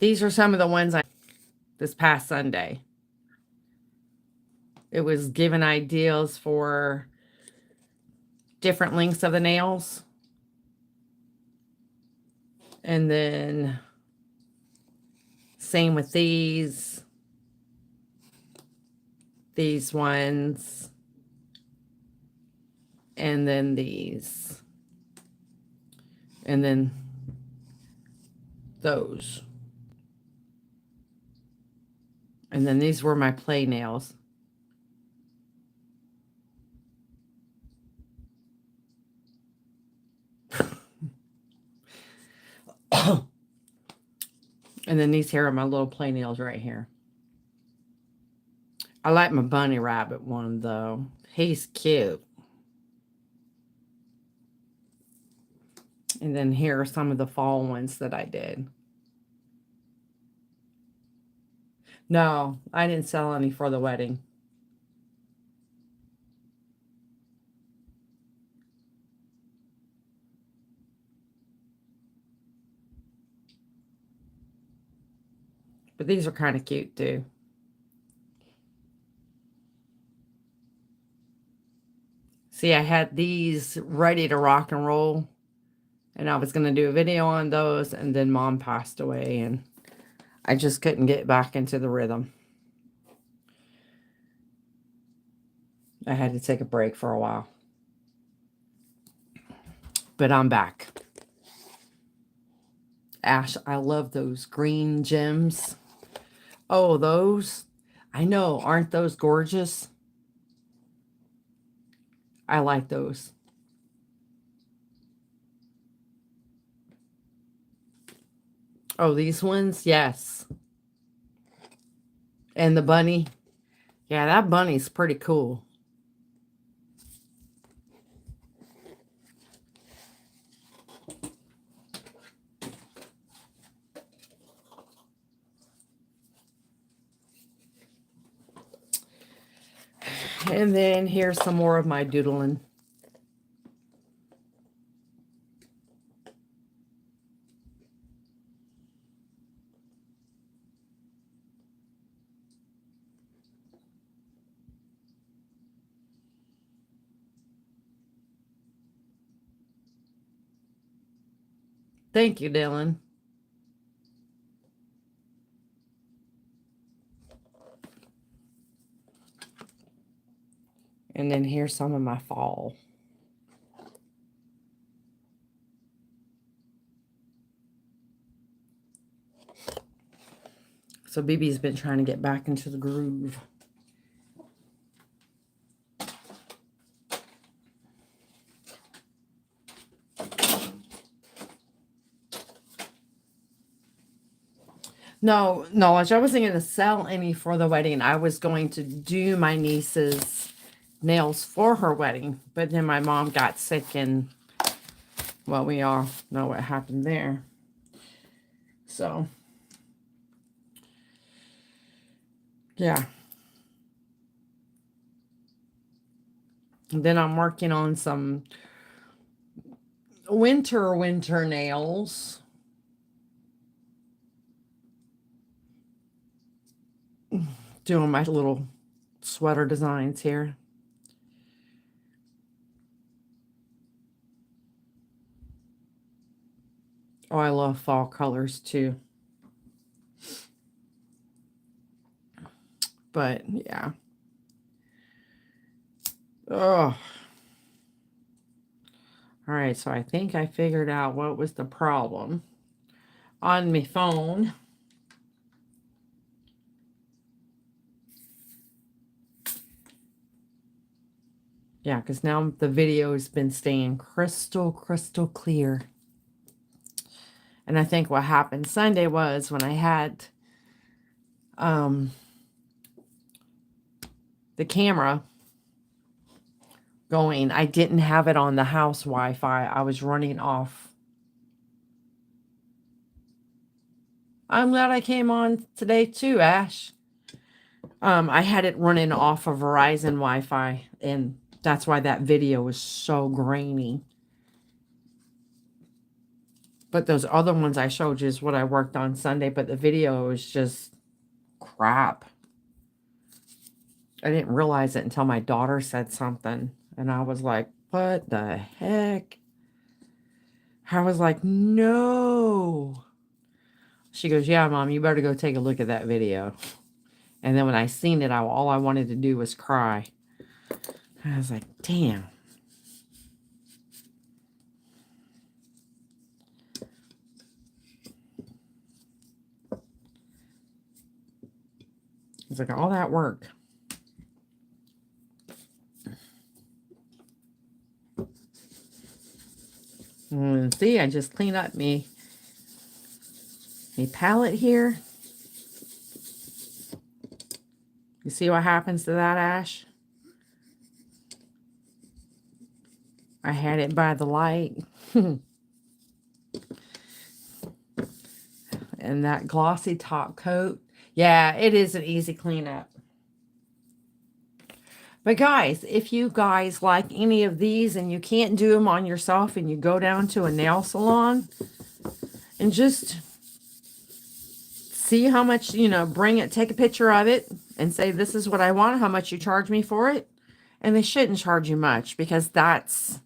These are some of the ones I this past Sunday. It was giving ideas for different lengths of the nails. And then same with these ones, and then these, and then those. And then these were my play nails. And then these here are my little play nails right here. I like my bunny rabbit one, though. He's cute. And then here are some of the fall ones that I did. No, I didn't sell any for the wedding. But these are kind of cute, too. See, I had these ready to rock and roll. And I was going to do a video on those. And then Mom passed away. And I just couldn't get back into the rhythm. I had to take a break for a while. But I'm back. Ash, I love those green gems. Oh, those. I know. Aren't those gorgeous? I like those. Oh, these ones? Yes. And the bunny. Yeah, that bunny's pretty cool. And then here's some more of my doodling. Thank you, Dylan. And then here's some of my fall. So BB's been trying to get back into the groove. No, Knowledge, I wasn't going to sell any for the wedding. I was going to do my niece's nails for her wedding. But then my mom got sick and, well, we all know what happened there. So, yeah. And then I'm working on some winter nails. Doing my little sweater designs here. Oh, I love fall colors too. But yeah. Oh. All right, so I think I figured out what was the problem on my phone. Yeah, because now the video has been staying crystal clear. And I think what happened Sunday was when I had the camera going. I didn't have it on the house Wi-Fi. I was running off. I'm glad I came on today too, Ash. I had it running off of Verizon Wi-Fi, and that's why that video was so grainy. But those other ones I showed you is what I worked on Sunday, but the video was just crap. I didn't realize it until my daughter said something, and I was like, what the heck? I was like, no. She goes, yeah, Mom, you better go take a look at that video. And then when I seen it, all I wanted to do was cry. I was like, damn. It's like all that work. And see, I just cleaned up me palette here. You see what happens to that, Ash? I had it by the light. And that glossy top coat. Yeah, it is an easy cleanup. But guys, if you guys like any of these and you can't do them on yourself and you go down to a nail salon and just see how much, bring it, take a picture of it and say, this is what I want, how much you charge me for it. And they shouldn't charge you much because that's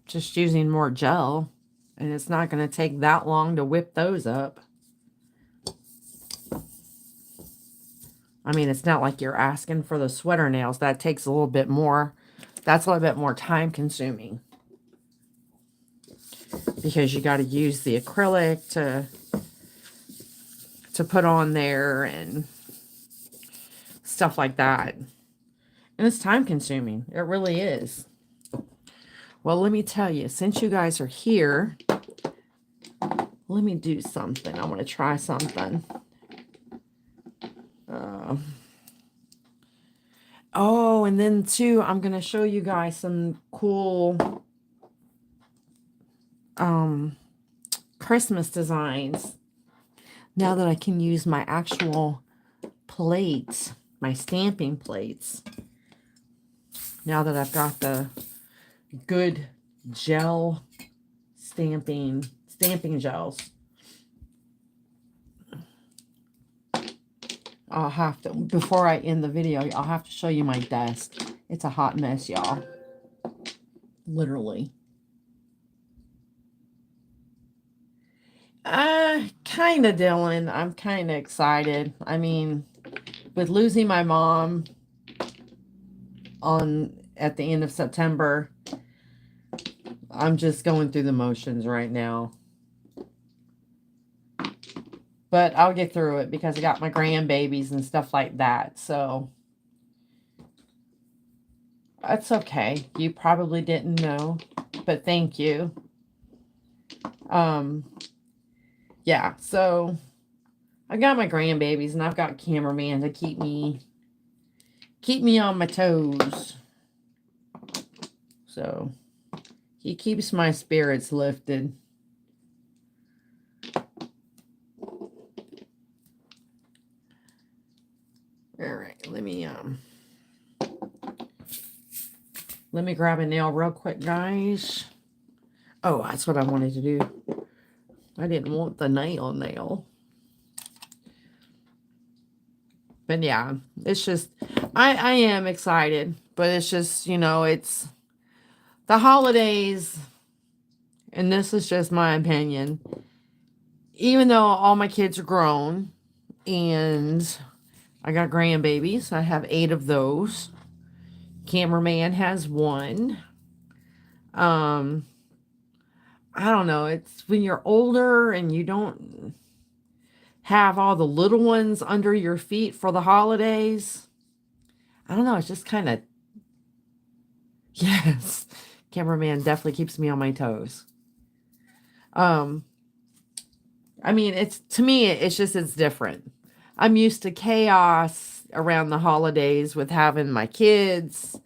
just using more gel. And it's not going to take that long to whip those up. I mean, it's not like you're asking for the sweater nails. That takes a little bit more. That's a little bit more time consuming. Because you got to use the acrylic to put on there and stuff like that. And it's time consuming. It really is. Well, let me tell you, since you guys are here, let me do something. I want to try something. Oh, and then too, I'm going to show you guys some cool Christmas designs. Now that I can use my actual plates, my stamping plates. Now that I've got the good gel stamping gels. I'll have to, before I end the video, I'll have to show you my desk. It's a hot mess, y'all. Literally. Kind of, Dylan. I'm kind of excited. I mean, with losing my mom at the end of September, I'm just going through the motions right now. But I'll get through it because I got my grandbabies and stuff like that. So that's okay. You probably didn't know, but thank you. Yeah, so I got my grandbabies and I've got cameraman to keep me on my toes. So he keeps my spirits lifted. All right, let me grab a nail real quick, guys. Oh, that's what I wanted to do. I didn't want the nail. But yeah, it's just, I am excited, but it's just, it's the holidays, and this is just my opinion. Even though all my kids are grown, and I got grandbabies, I have 8 of those. Cameraman has 1. I don't know. It's when you're older and you don't have all the little ones under your feet for the holidays. I don't know. It's just kind of, yes. Cameraman definitely keeps me on my toes. I mean, to me, it's different. I'm used to chaos around the holidays with having my kids,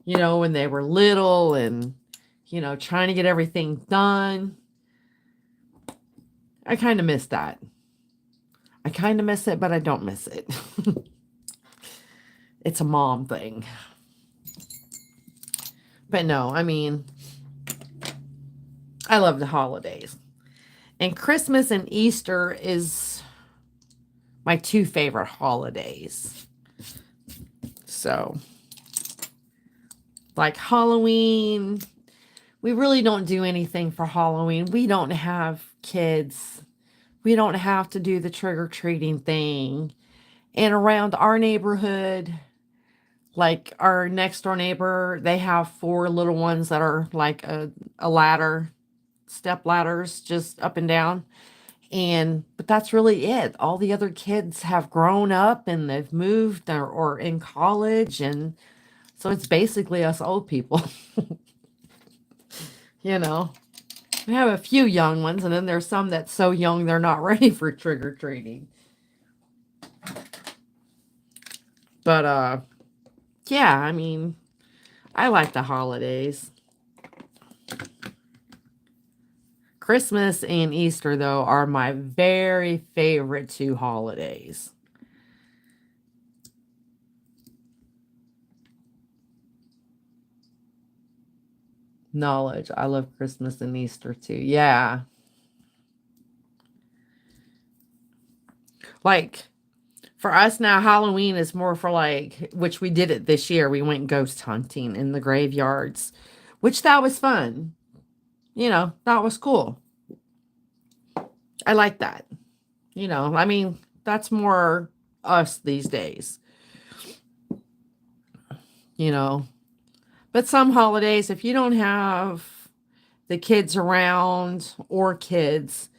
when they were little and, trying to get everything done. I kind of miss that. I kind of miss it, but I don't miss it. It's a mom thing. But no, I mean, I love the holidays. And Christmas and Easter is my two favorite holidays. So, like Halloween, we really don't do anything for Halloween. We don't have kids. We don't have to do the trick-or-treating thing. And around our neighborhood, like our next door neighbor, they have 4 little ones that are like a ladder, step ladders, just up and down. But that's really it. All the other kids have grown up and they've moved or in college. And so it's basically us old people. We have a few young ones, and then there's some that's so young they're not ready for trick-or-treating. But, yeah, I mean, I like the holidays. Christmas and Easter, though, are my very favorite 2 holidays. Knowledge. I love Christmas and Easter, too. Yeah. Like, for us now, Halloween is more for like, which we did it this year. We went ghost hunting in the graveyards, which that was fun. That was cool. I like that. I mean, that's more us these days. But some holidays, if you don't have the kids around or kids,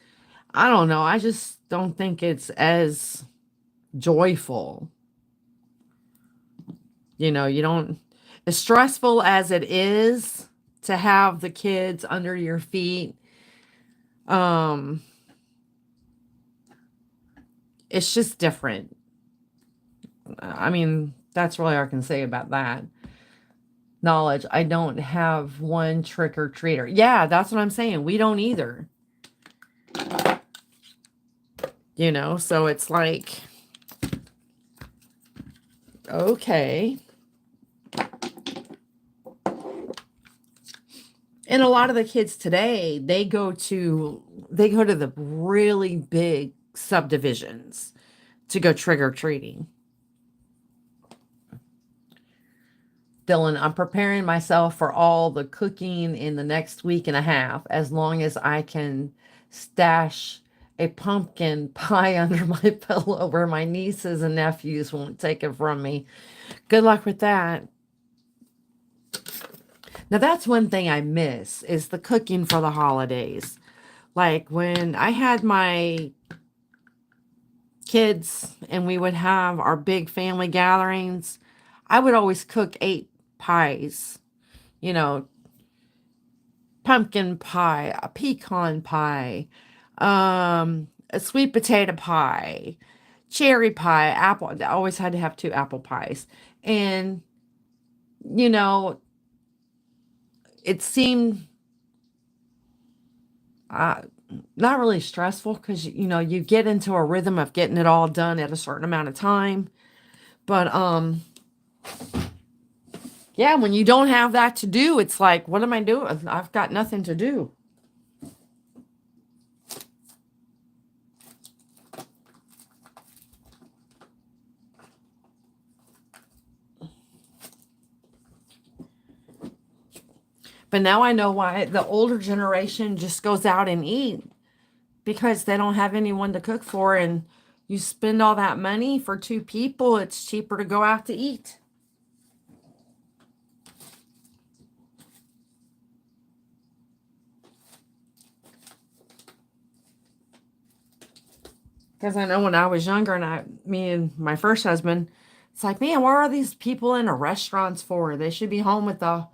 I don't know. I just don't think it's as joyful. You don't, as stressful as it is to have the kids under your feet, it's just different. I mean, that's really all I can say about that. Knowledge. I don't have one trick-or-treater. Yeah, that's what I'm saying. We don't either. So it's like, okay. And a lot of the kids today, they go to the really big subdivisions to go trick-or-treating. Dylan, I'm preparing myself for all the cooking in the next week and a half, as long as I can stash a pumpkin pie under my pillow where my nieces and nephews won't take it from me. Good luck with that. Now, that's one thing I miss, is the cooking for the holidays. Like when I had my kids and we would have our big family gatherings, I would always cook 8 pies, pumpkin pie, a pecan pie, a sweet potato pie, cherry pie, apple. I always had to have 2 apple pies. And, it seemed not really stressful because, you get into a rhythm of getting it all done at a certain amount of time. But, yeah, when you don't have that to do, it's like, what am I doing? I've got nothing to do. But now I know why the older generation just goes out and eat, because they don't have anyone to cook for, and you spend all that money for 2 people, it's cheaper to go out to eat. Because I know when I was younger, and me and my first husband, it's like, man, what are these people in the restaurants for? They should be home with their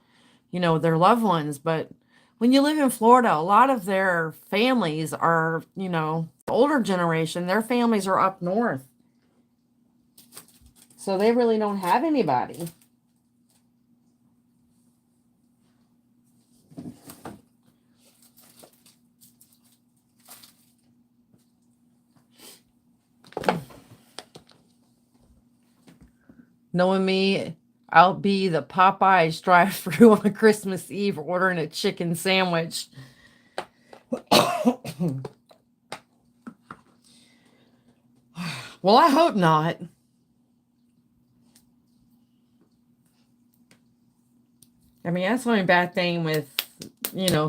loved ones. But when you live in Florida, a lot of their families are, the older generation, their families are up north. So they really don't have anybody. Knowing me, I'll be the Popeyes drive-through on Christmas Eve ordering a chicken sandwich. Well, I hope not. I mean, that's the only bad thing with,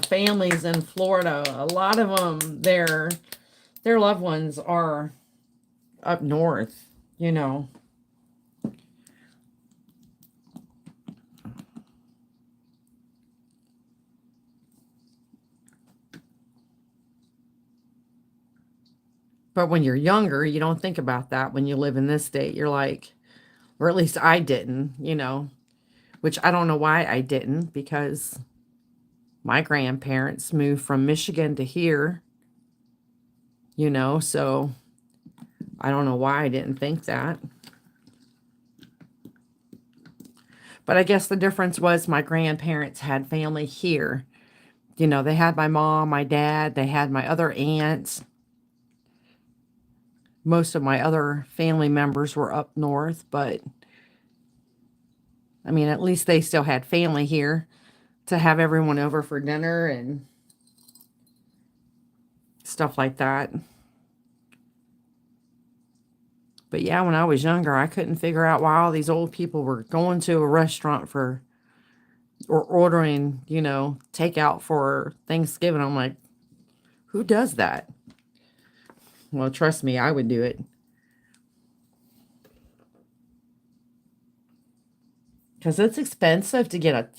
families in Florida. A lot of them, their loved ones are up north, But when you're younger, you don't think about that. When you live in this state, you're like, or at least I didn't, which I don't know why I didn't, because my grandparents moved from Michigan to here, so I don't know why I didn't think that. But I guess the difference was my grandparents had family here. They had my mom, my dad, they had my other aunts. Most of my other family members were up north, but I mean, at least they still had family here to have everyone over for dinner and stuff like that. But yeah, when I was younger, I couldn't figure out why all these old people were going to a restaurant or ordering, takeout for Thanksgiving. I'm like, who does that? Well, trust me, I would do it. Because it's expensive to get a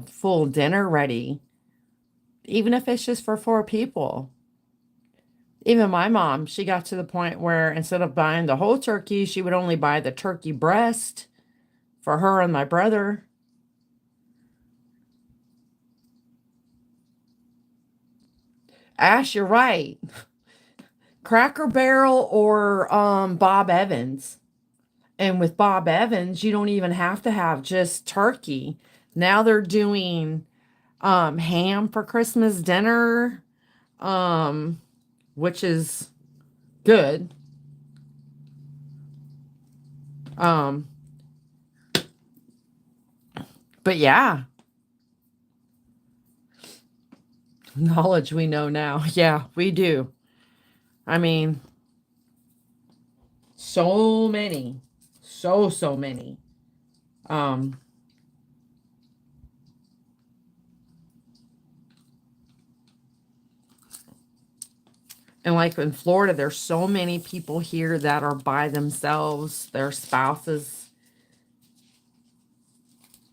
full dinner ready. Even if it's just for 4 people. Even my mom, she got to the point where instead of buying the whole turkey, she would only buy the turkey breast for her and my brother. Ash, you're right. Cracker Barrel or Bob Evans. And with Bob Evans, you don't even have to have just turkey. Now they're doing ham for Christmas dinner, which is good. But yeah. Knowledge we know now. Yeah, we do. I mean, so many. So many. And like in Florida, there's so many people here that are by themselves, their spouses.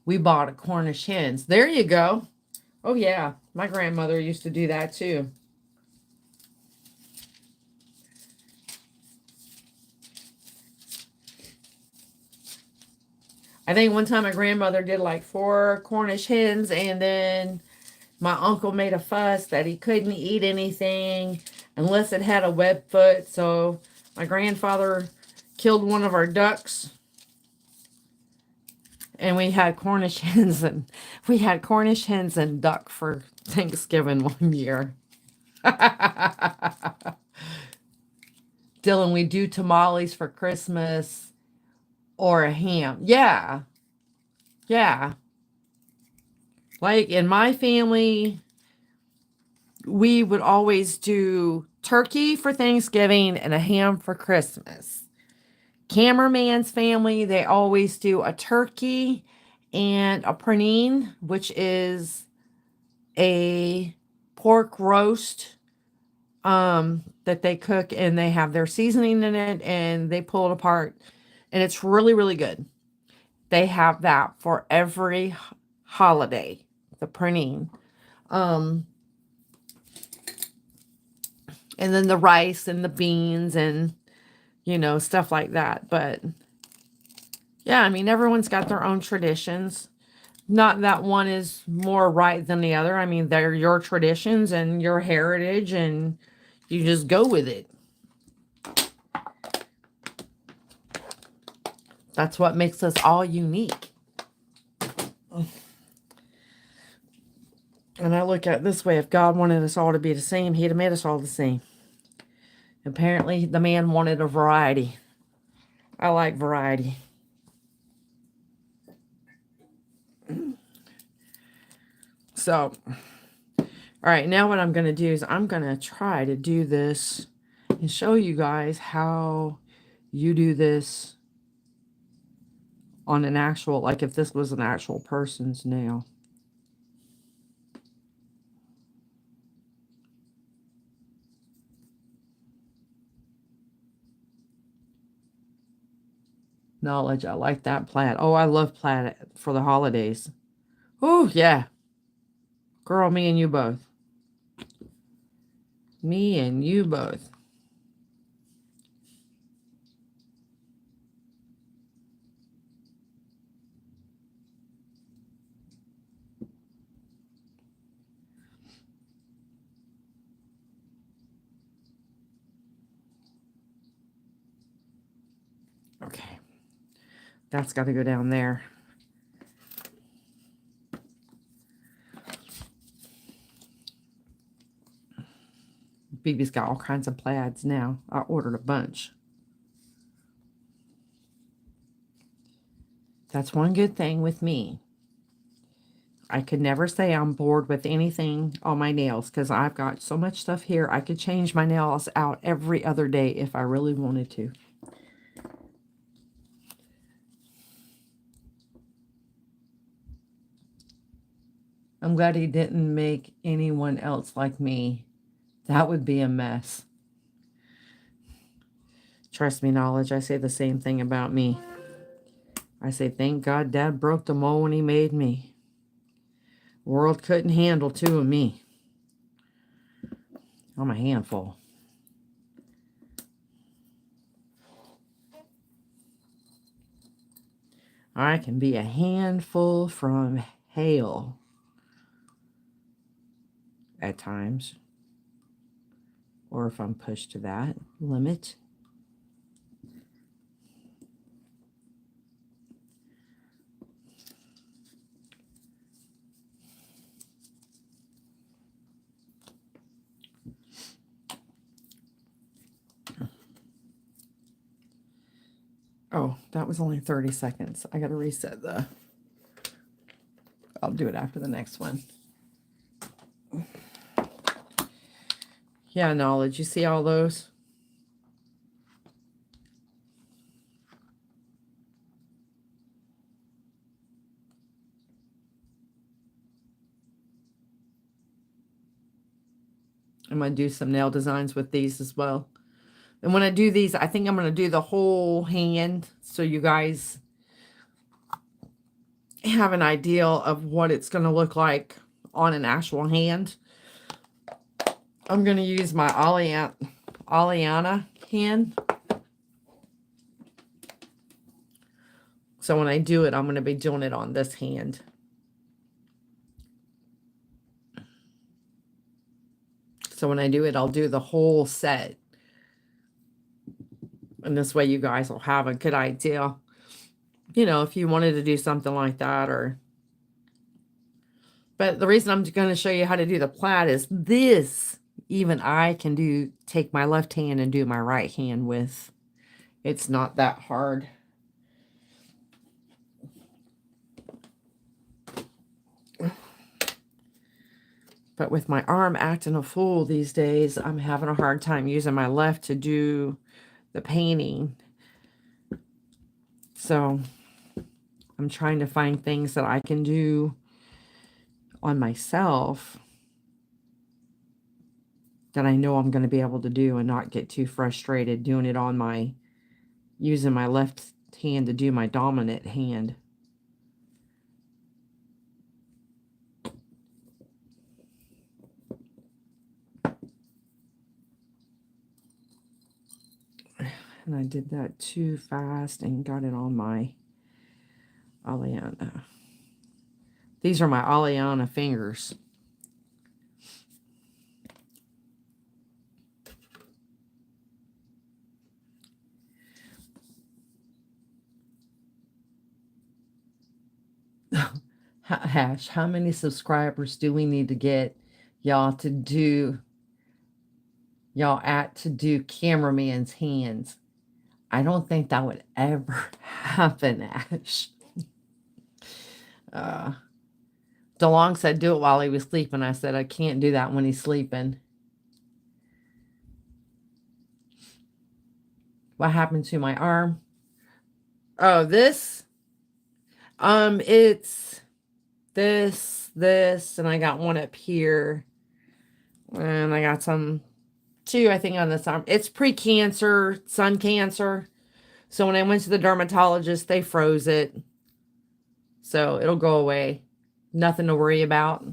We bought a Cornish hens. There you go. Oh yeah, my grandmother used to do that too. I think one time my grandmother did like 4 Cornish hens, and then my uncle made a fuss that he couldn't eat anything unless it had a web foot. So my grandfather killed one of our ducks, and we had Cornish hens and duck for Thanksgiving one year. Dylan, we do tamales for Christmas or a ham. Yeah. Yeah. Like in my family, we would always do turkey for Thanksgiving and a ham for Christmas. Cameraman's family, they always do a turkey and a pernine, which is a pork roast that they cook, and they have their seasoning in it and they pull it apart, and it's really, really good. They have that for every holiday, the pernine. And then the rice and the beans and, stuff like that. But yeah, I mean, everyone's got their own traditions. Not that one is more right than the other. I mean, they're your traditions and your heritage, and you just go with it. That's what makes us all unique. And I look at it this way, if God wanted us all to be the same, he'd have made us all the same. Apparently, the man wanted a variety. I like variety. So, all right, now what I'm going to do is I'm going to try to do this and show you guys how you do this on an actual, like if this was an actual person's nail. Knowledge, I like that plaid. Oh, I love plaid for the holidays. Oh, yeah. Girl, me and you both. Me and you both. Okay. That's got to go down there. BB's got all kinds of plaids now. I ordered a bunch. That's one good thing with me. I could never say I'm bored with anything on my nails because I've got so much stuff here. I could change my nails out every other day if I really wanted to. I'm glad he didn't make anyone else like me. That would be a mess. Trust me, Knowledge, I say the same thing about me. I say, thank God Dad broke the mold when he made me. World couldn't handle two of me. I'm a handful. I can be a handful from hell at times. Or if I'm pushed to that limit. Oh, that was only 30 seconds. I got to reset the... I'll do it after the next one. Yeah, Knowledge. You see all those? I'm going to do some nail designs with these as well. And when I do these, I think I'm going to do the whole hand so you guys have an idea of what it's going to look like on an actual hand. I'm going to use my Oleana hand. So when I do it, I'm going to be doing it on this hand. So when I do it, I'll do the whole set. And this way you guys will have a good idea. You know, if you wanted to do something like that or... But the reason I'm going to show you how to do the plaid is this. Even I can take my left hand and do my right hand with. It's not that hard. But with my arm acting a fool these days, I'm having a hard time using my left to do the painting. So I'm trying to find things that I can do on myself that I know I'm going to be able to do and not get too frustrated doing it on using my left hand to do my dominant hand. And I did that too fast and got it on my Oleana. These are my Oleana fingers. Hash, how many subscribers do we need to get y'all to do cameraman's hands? I don't think that would ever happen, Ash. DeLong said do it while he was sleeping. I said I can't do that when he's sleeping. What happened to my arm? Oh, this? It's this, and I got one up here. And I got two, I think, on this arm. It's pre-cancer, sun cancer. So when I went to the dermatologist, they froze it. So it'll go away. Nothing to worry about.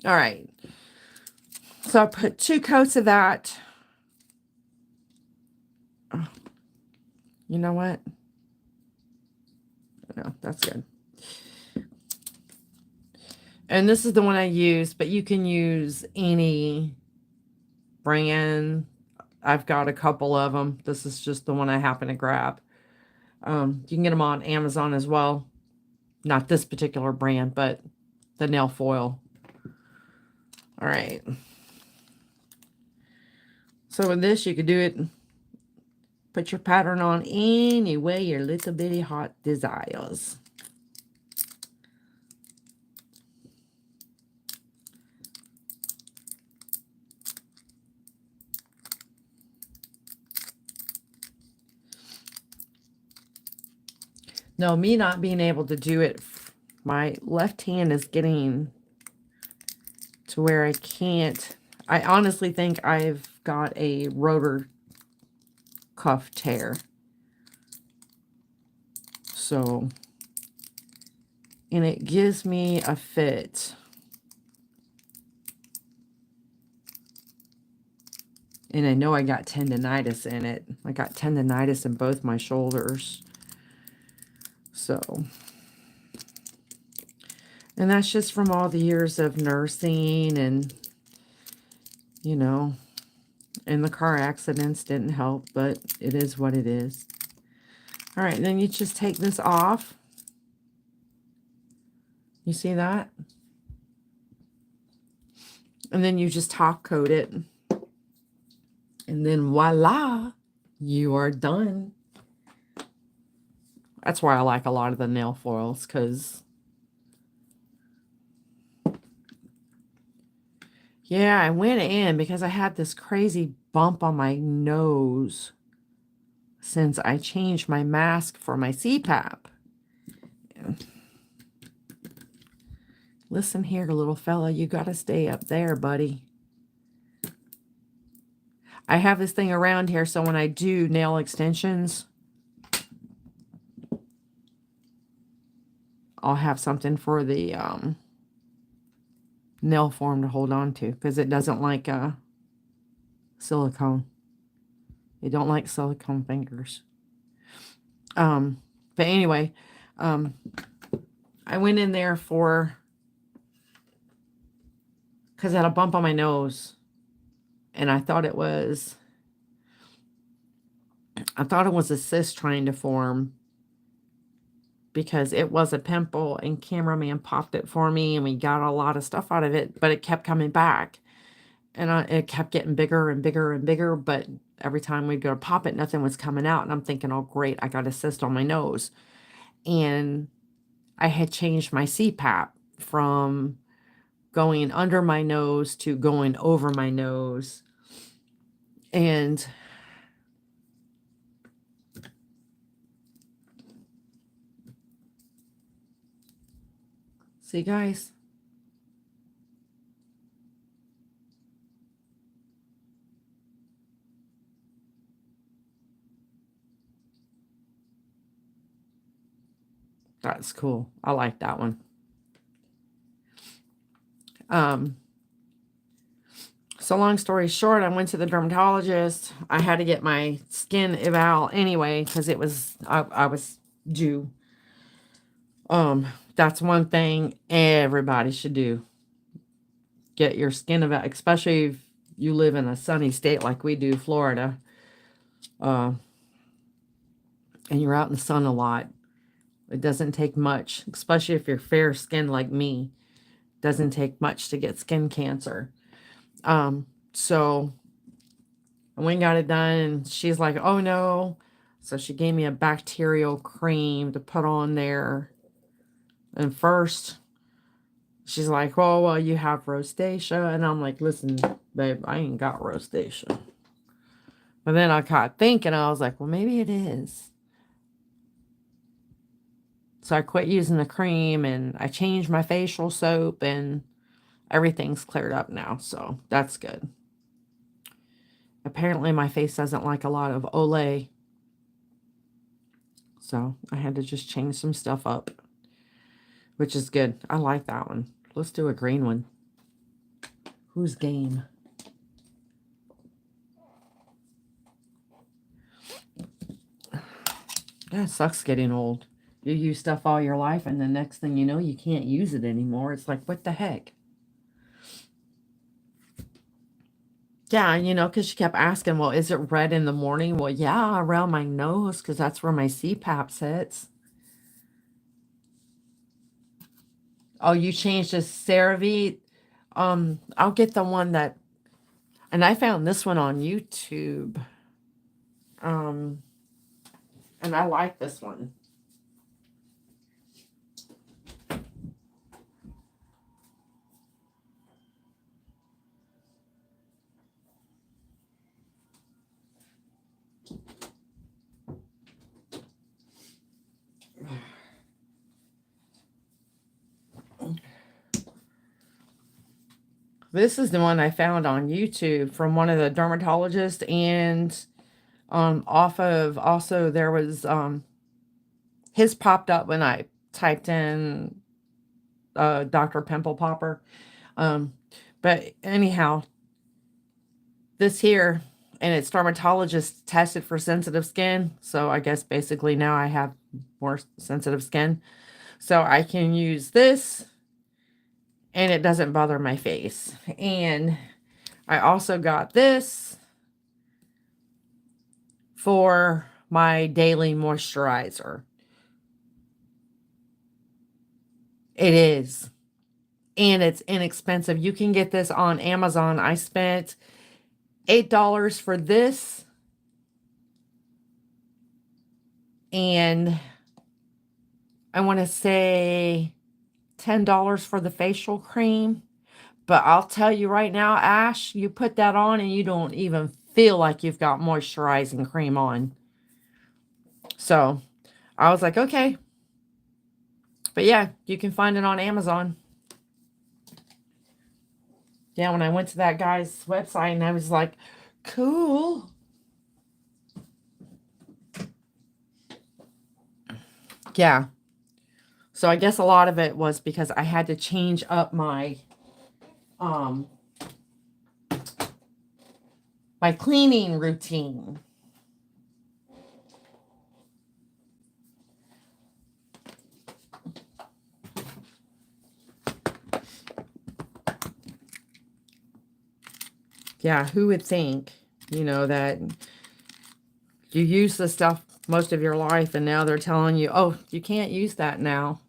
All right. So I put 2 coats of that. Oh, you know what? No, that's good. And this is the one I use, but you can use any brand. I've got a couple of them. This is just the one I happen to grab. You can get them on Amazon as well. Not this particular brand, but the nail foil. All right. So with this, you could do it, put your pattern on any way your little bitty heart desires. No, me not being able to do it, my left hand is getting to where I can't. I honestly think I've got a rotor cuff tear. So, and it gives me a fit. And I know I got tendonitis in it. I got tendonitis in both my shoulders. So, and that's just from all the years of nursing and, you know, and the car accidents didn't help, but it is what it is. All right, then you just take this off. You see that? And then you just top coat it. And then voila, you are done. That's why I like a lot of the nail foils, because yeah, I went in because I had this crazy bump on my nose since I changed my mask for my CPAP. Listen here, little fella, you got to stay up there, buddy. I have this thing around here, so when I do nail extensions, I'll have something for the nail form to hold on to, because it doesn't like silicone. It don't like silicone fingers. But anyway, I went in there because I had a bump on my nose, and I thought it was a cyst trying to form, because it was a pimple, and cameraman popped it for me, and we got a lot of stuff out of it, but it kept coming back, and it kept getting bigger and bigger and bigger, but every time we'd go to pop it, nothing was coming out, and I'm thinking, oh great, I got a cyst on my nose. And I had changed my CPAP from going under my nose to going over my nose, and see, guys, that's cool. I like that one. So long story short, I went to the dermatologist. I had to get my skin eval anyway, because it was, I was due. That's one thing everybody should do. get your skin about, especially if you live in a sunny state like we do, Florida, and you're out in the sun a lot. It doesn't take much, especially if you're fair skinned like me. It doesn't take much to get skin cancer. So I went and got it done, and she's like, oh no. So she gave me a bacterial cream to put on there. And first, she's like, oh, well, you have rosacea. And I'm like, listen, babe, I ain't got rosacea. But then I got thinking, I was like, well, maybe it is. So I quit using the cream, and I changed my facial soap, and everything's cleared up now. So that's good. Apparently my face doesn't like a lot of Olay. So I had to just change some stuff up, which is good. I like that one. Let's do a green one. Who's game? Yeah, it sucks getting old. You use stuff all your life, and the next thing you know, you can't use it anymore. It's like, what the heck? Yeah, you know, because she kept asking, well, is it red in the morning? Well, yeah, around my nose, because that's where my CPAP sits. Oh, you changed to CeraVe? I'll get the one that, and I found this one on YouTube. And I like this one. This is the one I found on YouTube from one of the dermatologists, and off of, also there was his popped up when I typed in Dr. Pimple Popper. But anyhow, this here, and it's dermatologist tested for sensitive skin. So I guess basically now I have more sensitive skin. So I can use this, and it doesn't bother my face. And I also got this for my daily moisturizer. It is. And it's inexpensive. You can get this on Amazon. I spent $8 for this. And I want to say $10 for the facial cream. But I'll tell you right now, Ash, you put that on and you don't even feel like you've got moisturizing cream on. So I was like, okay. But yeah, you can find it on Amazon. Yeah, when I went to that guy's website, and I was like, cool. Yeah. So I guess a lot of it was because I had to change up my my cleaning routine. Yeah, who would think, you know, that you use this stuff most of your life, and now they're telling you, oh, you can't use that now.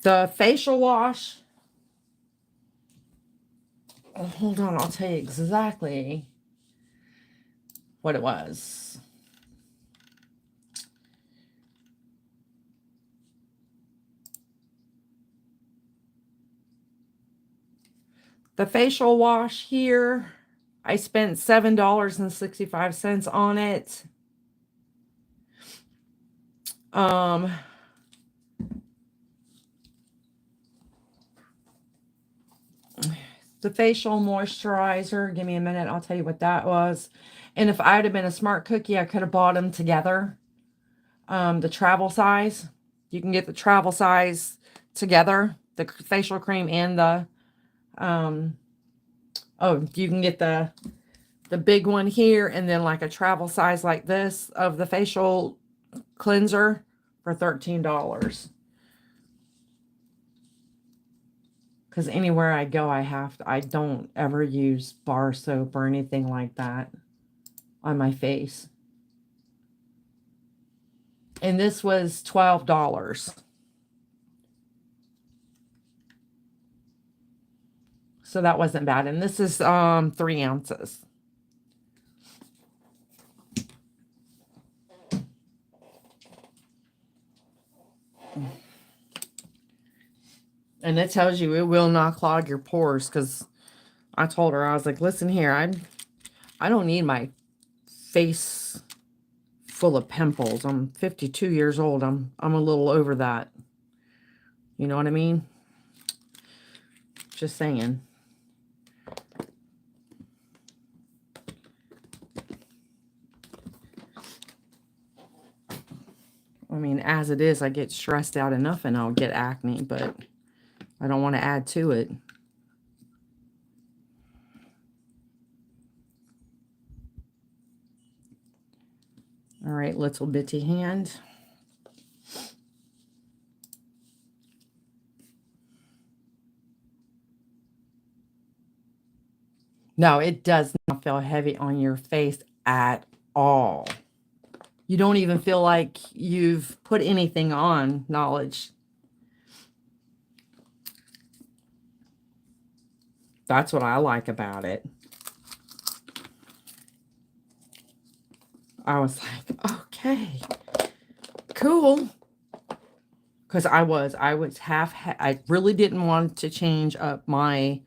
The facial wash, oh, hold on, I'll tell you exactly what it was. The facial wash here, I spent $7.65 on it. The facial moisturizer, give me a minute, I'll tell you what that was. And if I'd have been a smart cookie, I could have bought them together. The travel size, you can get the travel size together, the facial cream and the you can get the big one here, and then like a travel size like this of the facial cleanser for $13. Because anywhere I go, I don't ever use bar soap or anything like that on my face. And this was $12. So that wasn't bad. And this is 3 ounces. And it tells you it will not clog your pores, because I told her, I was like, listen here, I don't need my face full of pimples. I'm 52 years old. I'm a little over that. You know what I mean? Just saying. I mean, as it is, I get stressed out enough and I'll get acne, but I don't want to add to it. All right, little bitty hand. No, it does not feel heavy on your face at all. You don't even feel like you've put anything on, knowledge. That's what I like about it. I was like, okay, cool. Because I was I really didn't want to change up my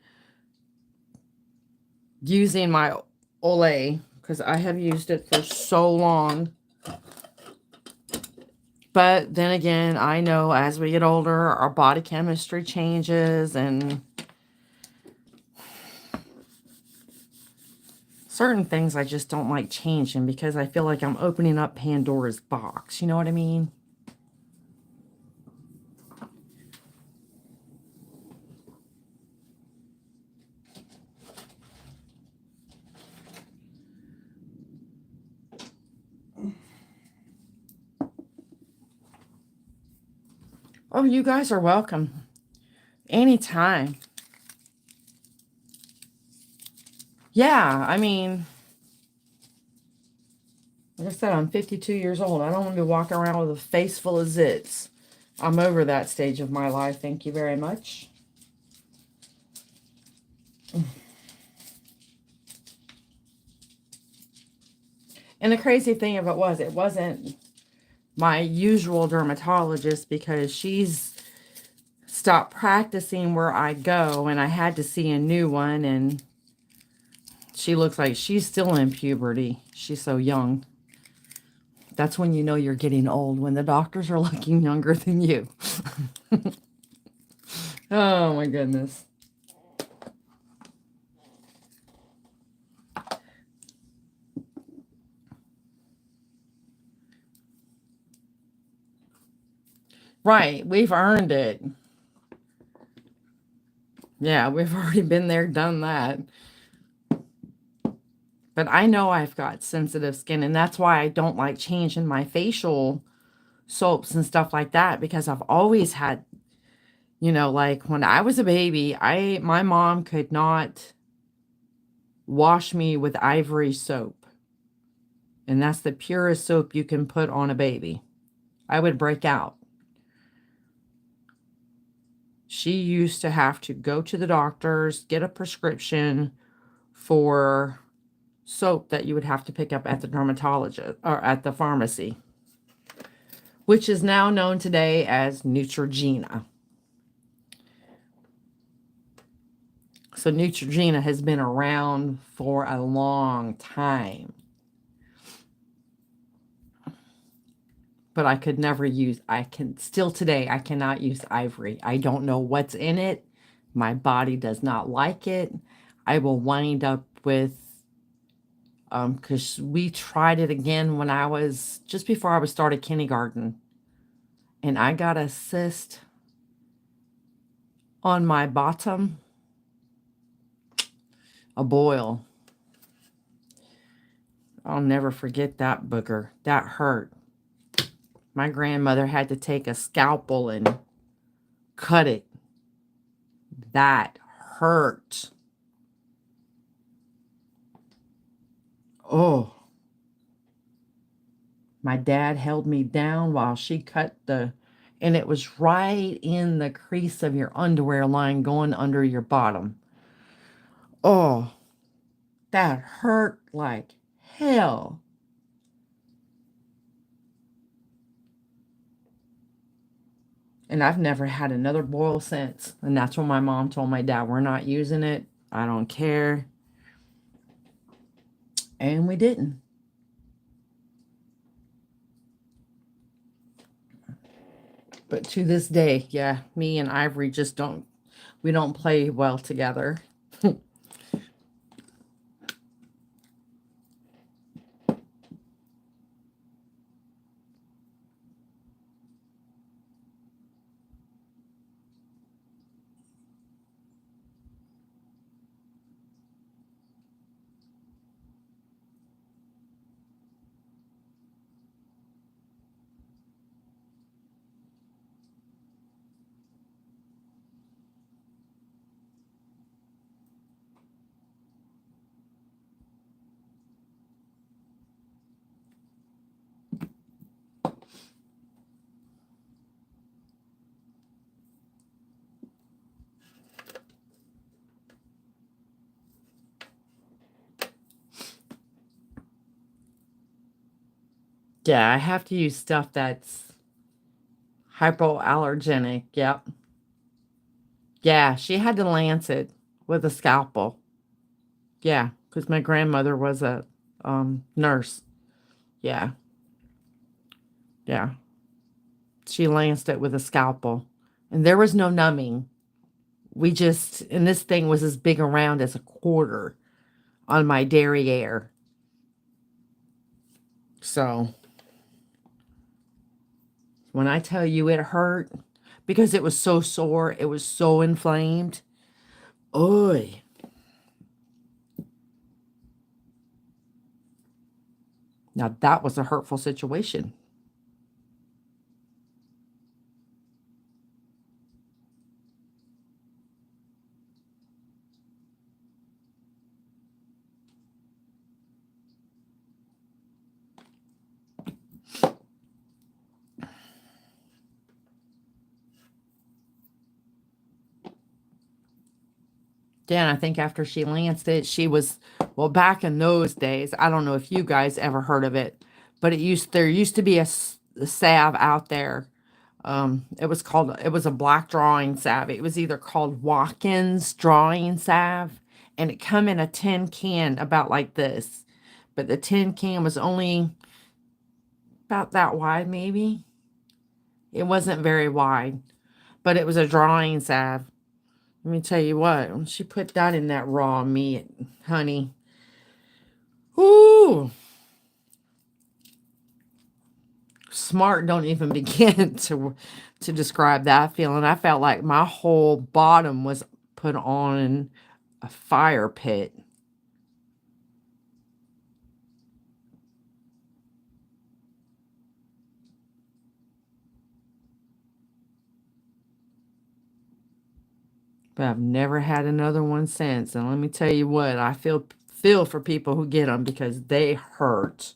using my Olay, because I have used it for so long. But then again, I know as we get older, our body chemistry changes, and certain things I just don't like changing, because I feel like I'm opening up Pandora's box. You know what I mean? Oh, you guys are welcome. Anytime. Yeah, I mean, like I said, I'm 52 years old. I don't want to be walking around with a face full of zits. I'm over that stage of my life. Thank you very much. And the crazy thing of it wasn't my usual dermatologist, because she's stopped practicing where I go, and I had to see a new one, and she looks like she's still in puberty. She's so young. That's when you know you're getting old, when the doctors are looking younger than you. Oh my goodness. Right, we've earned it. Yeah, we've already been there, done that. But I know I've got sensitive skin, and that's why I don't like changing my facial soaps and stuff like that, because I've always had, like when I was a baby, my mom could not wash me with Ivory soap. And that's the purest soap you can put on a baby. I would break out. She used to have to go to the doctors, get a prescription for soap that you would have to pick up at the dermatologist or at the pharmacy, which is now known today as Neutrogena. So Neutrogena has been around for a long time. But I could never use, still today, I cannot use Ivory. I don't know what's in it. My body does not like it. I will wind up with, because we tried it again when I was, just before I was started kindergarten. And I got a cyst on my bottom, a boil. I'll never forget that booger. That hurt. My grandmother had to take a scalpel and cut it. That hurt. Oh, my dad held me down while she cut and it was right in the crease of your underwear line going under your bottom. Oh, that hurt like hell. And I've never had another boil since. And that's when my mom told my dad, we're not using it. I don't care. And we didn't. But to this day, yeah, me and Ivory just we don't play well together. Yeah, I have to use stuff that's hypoallergenic. Yep. Yeah, she had to lance it with a scalpel. Yeah, because my grandmother was a nurse. Yeah, yeah. She lanced it with a scalpel. And there was no numbing. And this thing was as big around as a quarter on my derriere. So, when I tell you it hurt, because it was so sore, it was so inflamed. Oy. Now that was a hurtful situation. Then I think after she lanced it, well, back in those days, I don't know if you guys ever heard of it, but there used to be a salve out there. It was a black drawing salve. It was either called Watkins drawing salve, and it come in a tin can about like this, but the tin can was only about that wide, maybe. It wasn't very wide, but it was a drawing salve. Let me tell you what, when she put that in that raw meat, honey, ooh, smart don't even begin to describe that feeling. I felt like my whole bottom was put on a fire pit. But I've never had another one since. And let me tell you what, I feel for people who get them because they hurt.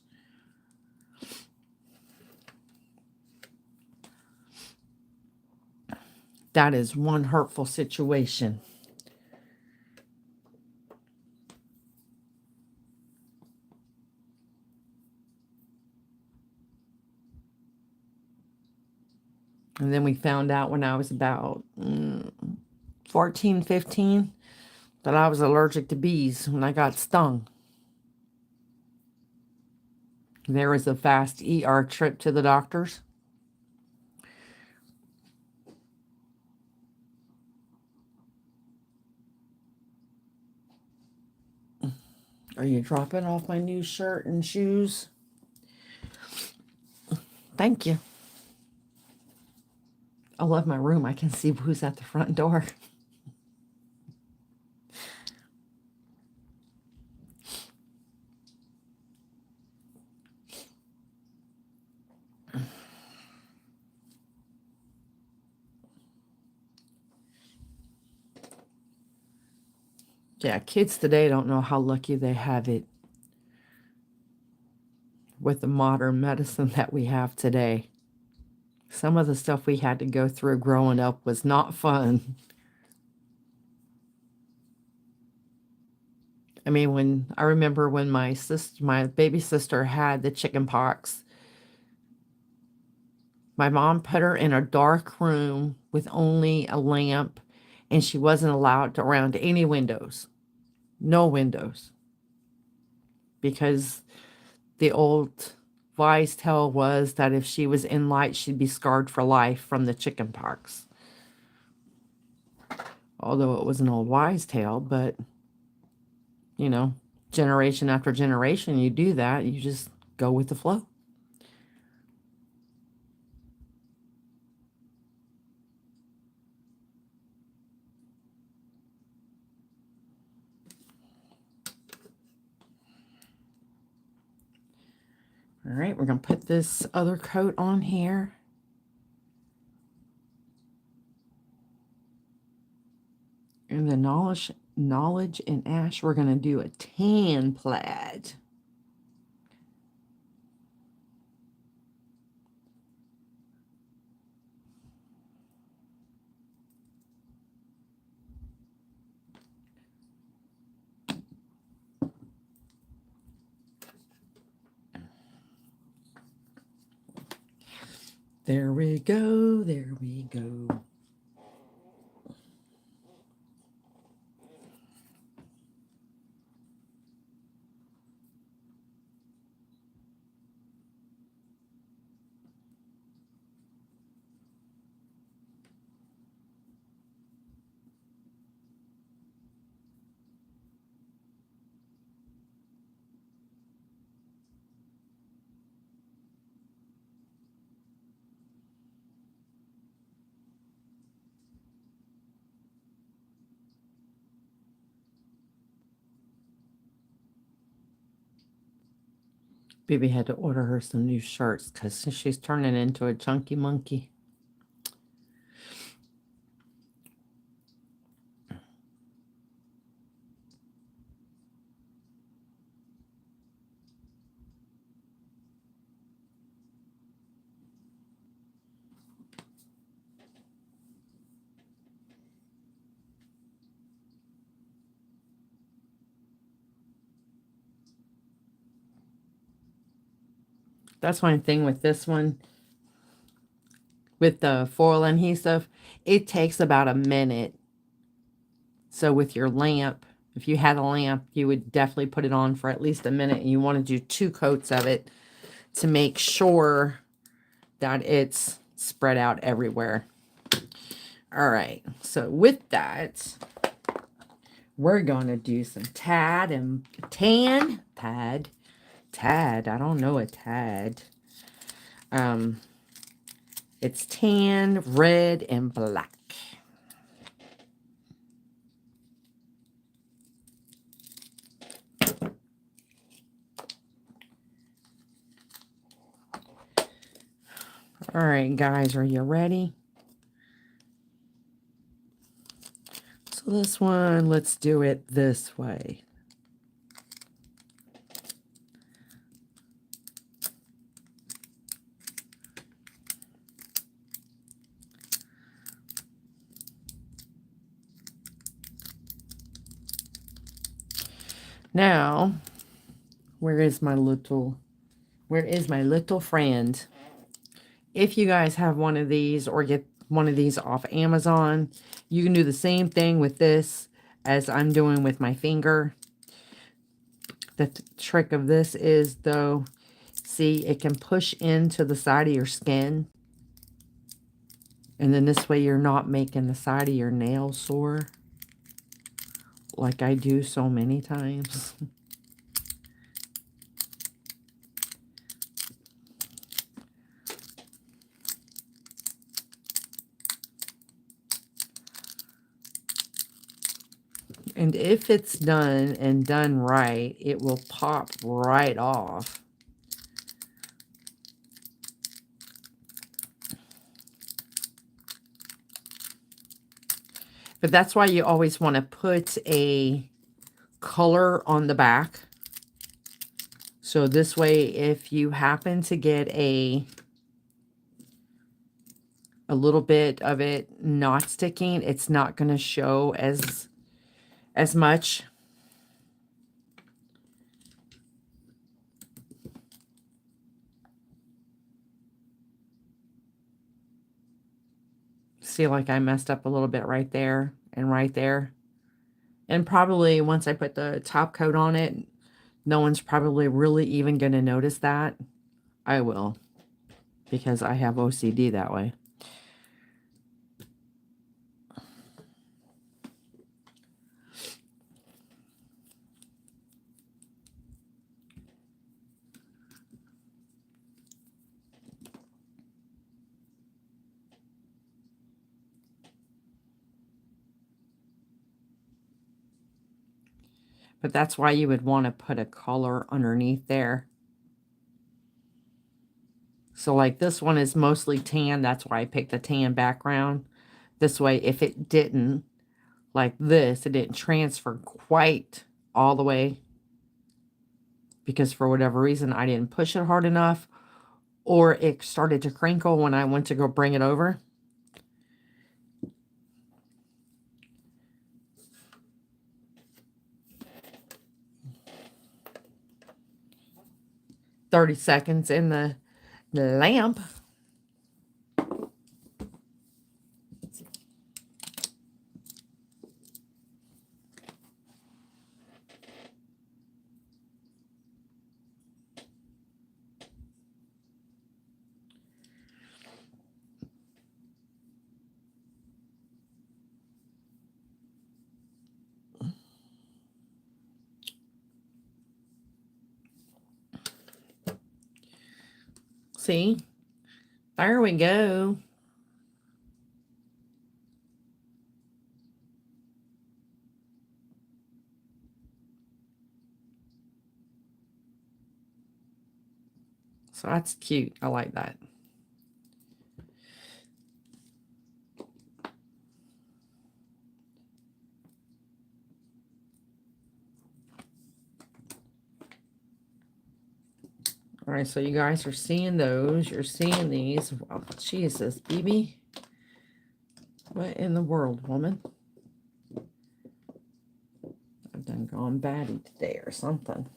That is one hurtful situation. And then we found out when I was about 14, 15 that I was allergic to bees when I got stung. There was a fast ER trip to the doctors. Are you dropping off my new shirt and shoes? Thank you. I love my room. I can see who's at the front door. Yeah, kids today don't know how lucky they have it with the modern medicine that we have today. Some of the stuff we had to go through growing up was not fun. I mean, when I remember when my baby sister had the chicken pox, my mom put her in a dark room with only a lamp, and she wasn't allowed around any windows. No windows. Because the old wise tale was that if she was in light, she'd be scarred for life from the chicken pox. Although it was an old wise tale, but, you know, generation after generation, you do that. You just go with the flow. All right, we're going to put this other coat on here. And the knowledge and ash, we're going to do a tan plaid. There we go. There we go. Baby had to order her some new shirts because she's turning into a chunky monkey. That's one thing with this one, with the foil adhesive, it takes about a minute. So with your lamp, if you had a lamp, you would definitely put it on for at least a minute. And you want to do 2 coats of it to make sure that it's spread out everywhere. All right, so with that, we're going to do some tad and tan. Tad, I don't know a tad. It's tan, red, and black. All right, guys, are you ready? So this one, let's do it this way. Now, where is my little friend? If you guys have one of these or get one of these off Amazon, you can do the same thing with this as I'm doing with my finger. The trick of this is, though, see, it can push into the side of your skin. And then this way you're not making the side of your nail sore like I do so many times. And if it's done and done right, it will pop right off. But that's why you always want to put a color on the back. So this way, if you happen to get a little bit of it not sticking, it's not going to show as much. See, like I messed up a little bit right there and right there. And probably once I put the top coat on it, no one's probably really even going to notice that. I will, because I have OCD that way. But that's why you would want to put a color underneath there. So like this one is mostly tan. That's why I picked the tan background. This way, if it didn't, like this, it didn't transfer quite all the way. Because for whatever reason, I didn't push it hard enough. Or it started to crinkle when I went to go bring it over. $30 in the lamp. See? There we go. So that's cute. I like that. All right, so you guys are seeing those. You're seeing these. Oh, Jesus, BB. What in the world, woman? I've done gone batty today or something.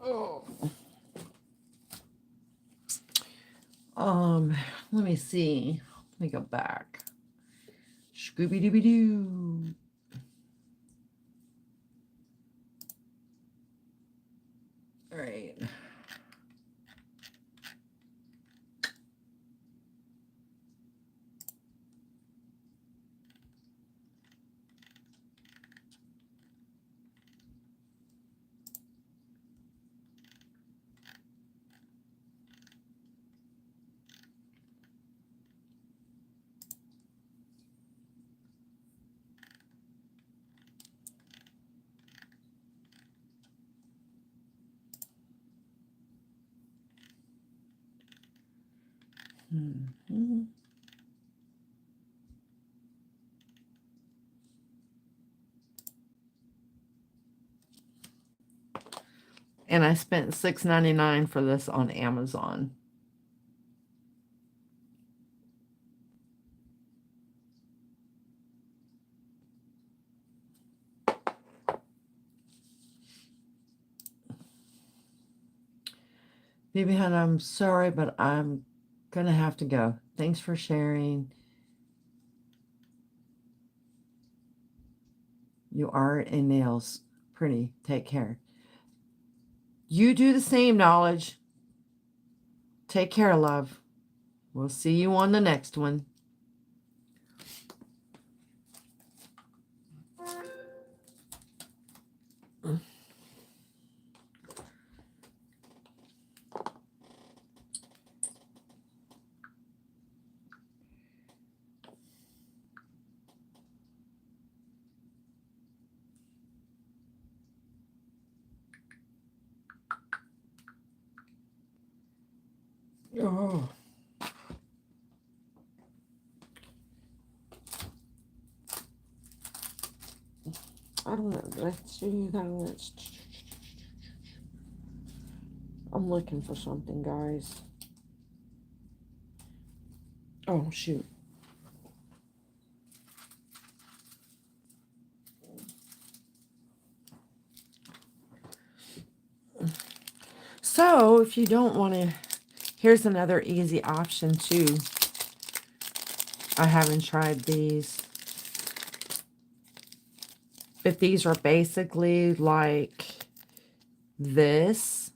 Oh. Let me see. Let me go back. Scooby-Dooby-Doo. All right. Mm-hmm. And I spent $6.99 for this on Amazon. Baby Hun, I'm sorry, but I'm gonna have to go. Thanks for sharing. You are in nails. Pretty. Take care. You do the same, Knowledge. Take care, love. We'll see you on the next one. Oh.
I don't know. Let's do that. I'm looking for something, guys. Oh, shoot. So, if you don't want to, here's another easy option too. I haven't tried these. But these are basically like this,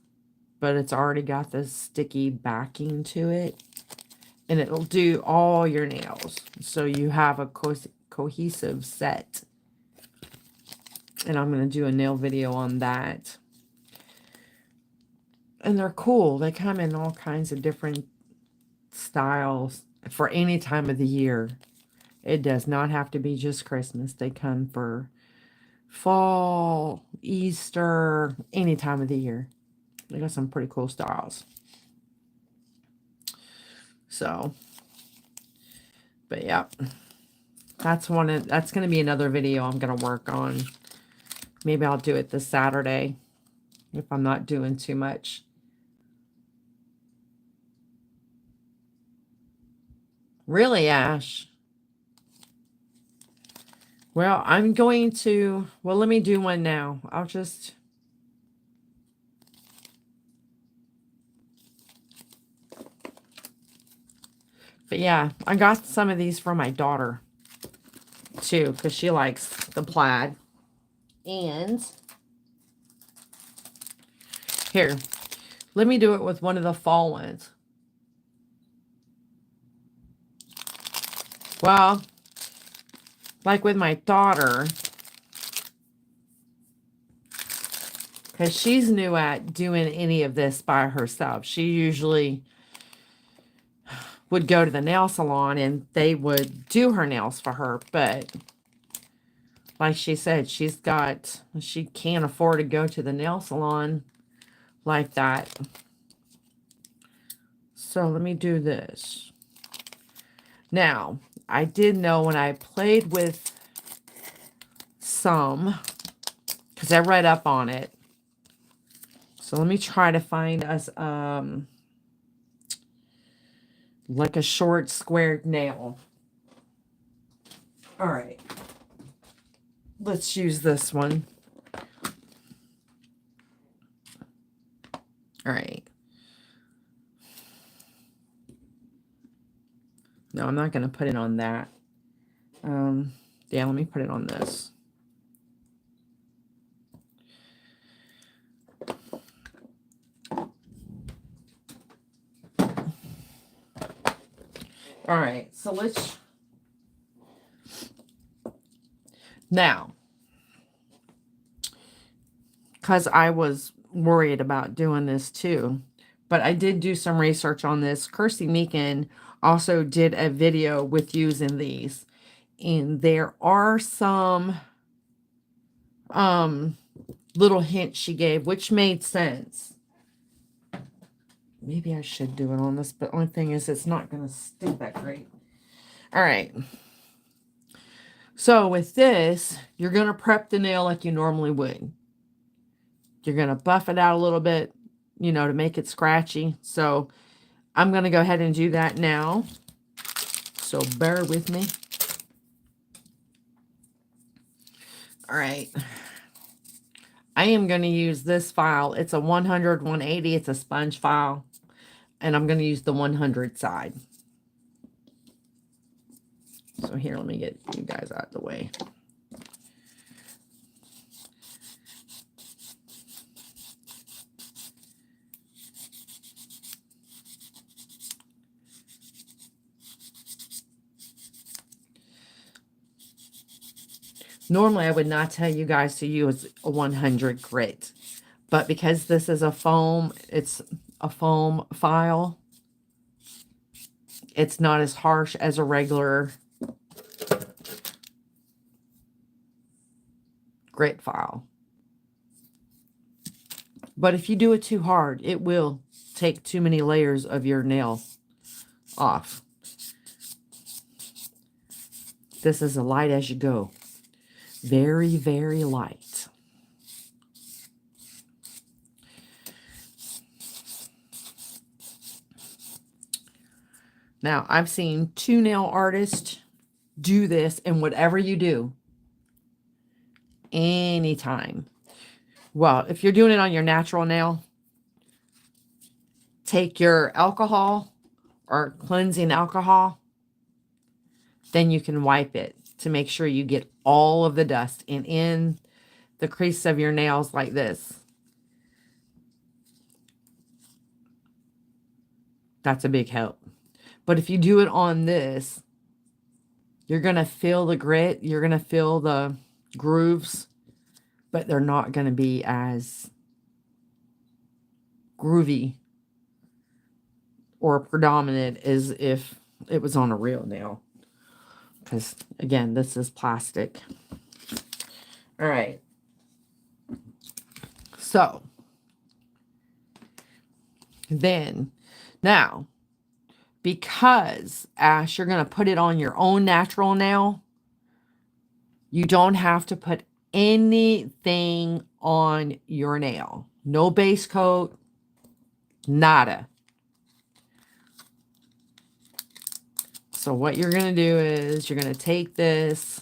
but it's already got this sticky backing to it. And it'll do all your nails. So you have a cohesive set. And I'm going to do a nail video on that. And they're cool. They come in all kinds of different styles for any time of the year. It does not have to be just Christmas. They come for fall, Easter, any time of the year. They got some pretty cool styles. So, but yeah, that's going to be another video I'm going to work on. Maybe I'll do it this Saturday if I'm not doing too much. Really, Ash? Well, I'm going to, well, let me do one now. I'll just, but yeah, I got some of these for my daughter too, because she likes the plaid. And here, let me do it with one of the fall ones. Well, like with my daughter, because she's new at doing any of this by herself. She usually would go to the nail salon and they would do her nails for her. But like she said, she can't afford to go to the nail salon like that. So let me do this. Now, I did know when I played with some, because I read up on it. So let me try to find us like a short squared nail. All right. Let's use this one. All right. No, I'm not going to put it on that. Yeah, let me put it on this. All right, so let's, now, because I was worried about doing this too, but I did do some research on this. Kirsty Meakin also did a video with using these, and there are some little hints she gave, which made sense. Maybe I should do it on this, but only thing is it's not going to stick that great. All right. So with this, you're going to prep the nail like you normally would. You're going to buff it out a little bit, you know, to make it scratchy. So I'm going to go ahead and do that now. So bear with me. All right. I am going to use this file. It's a 100, 180. It's a sponge file. And I'm going to use the 100 side. So here, let me get you guys out of the way. Normally, I would not tell you guys to use a 100 grit. But because this is a foam, it's a foam file. It's not as harsh as a regular grit file. But if you do it too hard, it will take too many layers of your nail off. This is a light as you go. Very, very light. Now, I've seen 2 nail artists do this, and whatever you do, anytime. Well, if you're doing it on your natural nail, take your alcohol or cleansing alcohol, then you can wipe it to make sure you get all of the dust and in the crease of your nails like this. That's a big help. But if you do it on this, you're going to feel the grit, you're going to feel the grooves, but they're not going to be as groovy or predominant as if it was on a real nail. Because, again, this is plastic. All right. So, then, now, because, Ash, you're going to put it on your own natural nail, you don't have to put anything on your nail. No base coat, nada. So what you're going to do is you're going to take this,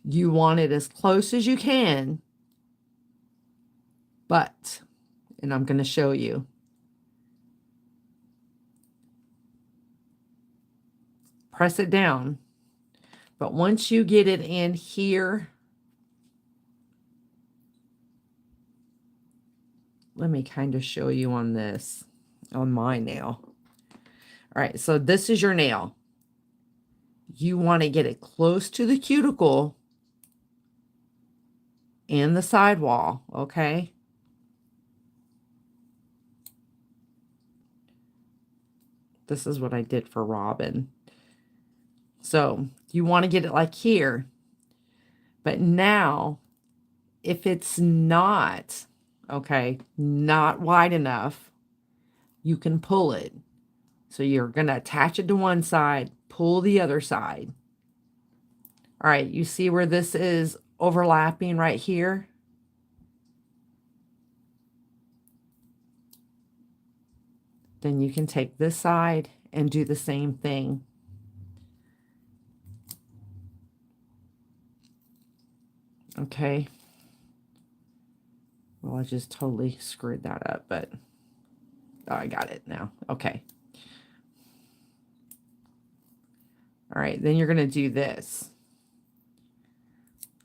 you want it as close as you can, but, and I'm going to show you. Press it down. But once you get it in here, let me kind of show you on this, on my nail. All right, so this is your nail. You want to get it close to the cuticle and the sidewall, okay? This is what I did for Robin. So you want to get it like here. But now, if it's not, okay, not wide enough, you can pull it. So you're going to attach it to one side, pull the other side. All right, you see where this is overlapping right here? Then you can take this side and do the same thing. Okay. Well, I just totally screwed that up, but oh, I got it now. Okay. All right, then you're going to do this.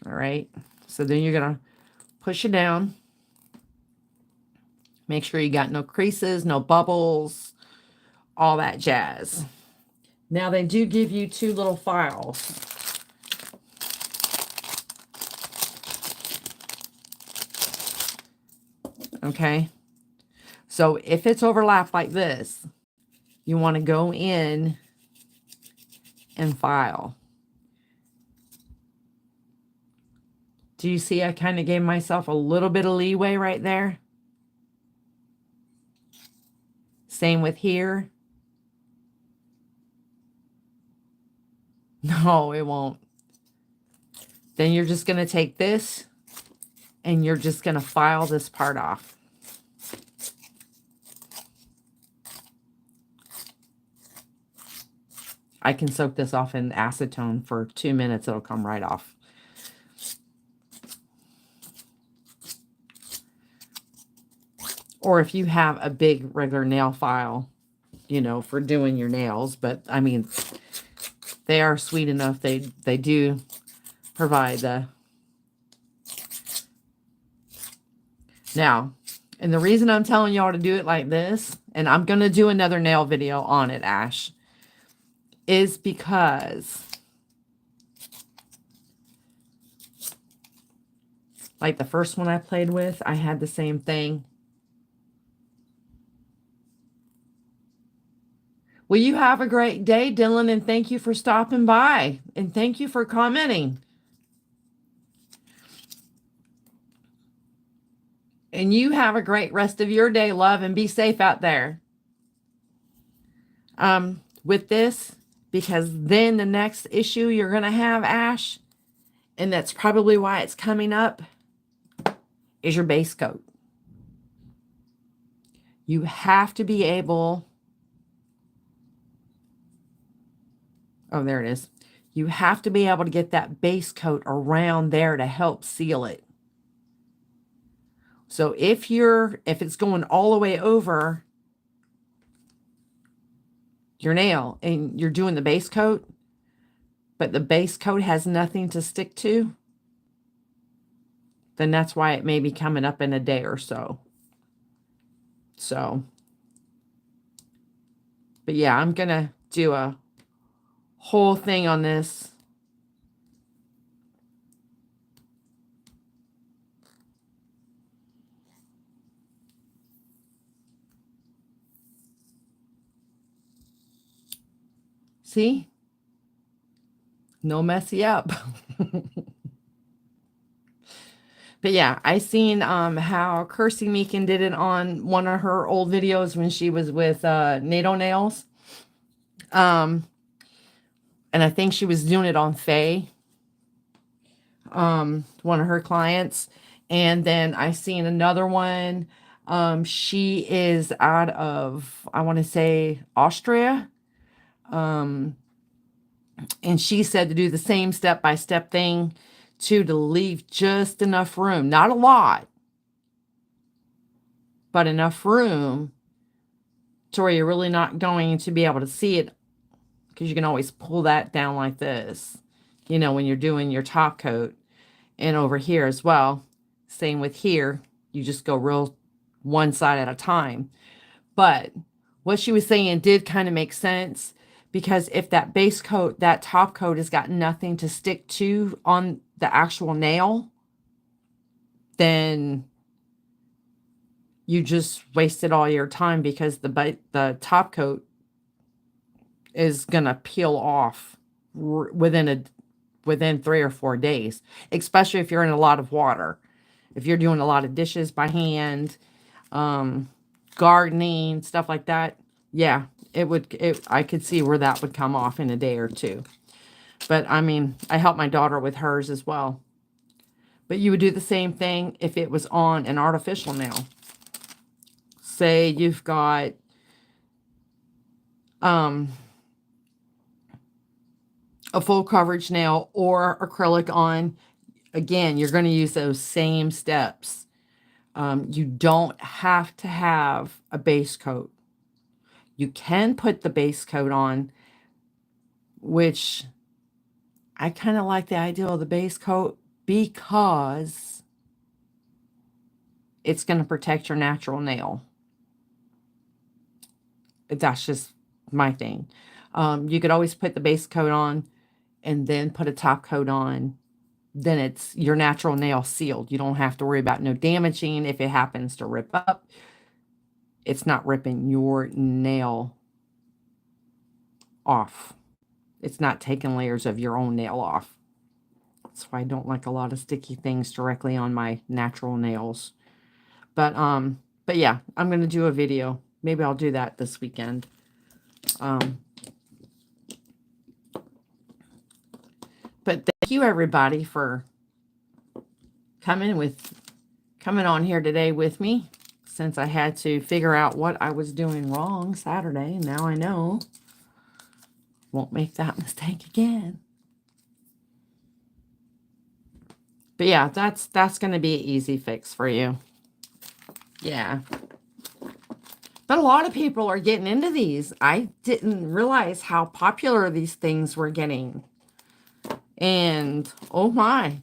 All right. So then you're going to push it down. Make sure you got no creases, no bubbles, all that jazz. Now they do give you 2 little files. Okay. So if it's overlapped like this, you want to go in and file. Do you see I kind of gave myself a little bit of leeway right there? Same with here. No, it won't. Then you're just going to take this and you're just going to file this part off. I can soak this off in acetone for 2 minutes. It'll come right off. Or if you have a big regular nail file, you know, for doing your nails. But, I mean, they are sweet enough. They do provide the... Now, and the reason I'm telling y'all to do it like this, and I'm going to do another nail video on it, Ash, is because, like the first one I played with, I had the same thing. Well, you have a great day, Dylan, and thank you for stopping by, and thank you for commenting. And you have a great rest of your day, love, and be safe out there. With this, because then the next issue you're going to have, Ash, and that's probably why it's coming up, is your base coat. You have to be able, oh, there it is. You have to be able to get that base coat around there to help seal it. So if it's going all the way over your nail and you're doing the base coat, but the base coat has nothing to stick to, then that's why it may be coming up in a day or so. So, but yeah, I'm going to do a whole thing on this. See? No messy up. But yeah, I seen how Kirsty Meakin did it on one of her old videos when she was with NATO Nails. And I think she was doing it on Faye, one of her clients. And then I seen another one. She is out of, I want to say, Austria. And she said to do the same step-by-step thing to leave just enough room, not a lot, but enough room to where you're really not going to be able to see it, because you can always pull that down like this, you know, when you're doing your top coat. And over here as well, same with here, you just go real one side at a time. But what she was saying did kind of make sense, because if that base coat, that top coat has got nothing to stick to on the actual nail, then you just wasted all your time, because the top coat is gonna peel off within 3 or 4 days, especially if you're in a lot of water. If you're doing a lot of dishes by hand, gardening, stuff like that, yeah, I could see where that would come off in a day or two. But I mean, I helped my daughter with hers as well. But you would do the same thing if it was on an artificial nail. Say you've got a full coverage nail or acrylic on. Again, you're going to use those same steps. You don't have to have a base coat. You can put the base coat on, which I kind of like the idea of the base coat, because it's going to protect your natural nail. That's just my thing. You could always put the base coat on and then put a top coat on. Then it's your natural nail sealed. You don't have to worry about no damaging. If it happens to rip up, it's not ripping your nail off. It's not taking layers of your own nail off. That's why I don't like a lot of sticky things directly on my natural nails. But yeah, I'm going to do a video. Maybe I'll do that this weekend. But thank you, everybody, for coming on here today with me, since I had to figure out what I was doing wrong Saturday. Now I know. Won't make that mistake again. But yeah, that's going to be an easy fix for you. Yeah. But a lot of people are getting into these. I didn't realize how popular these things were getting. And oh my,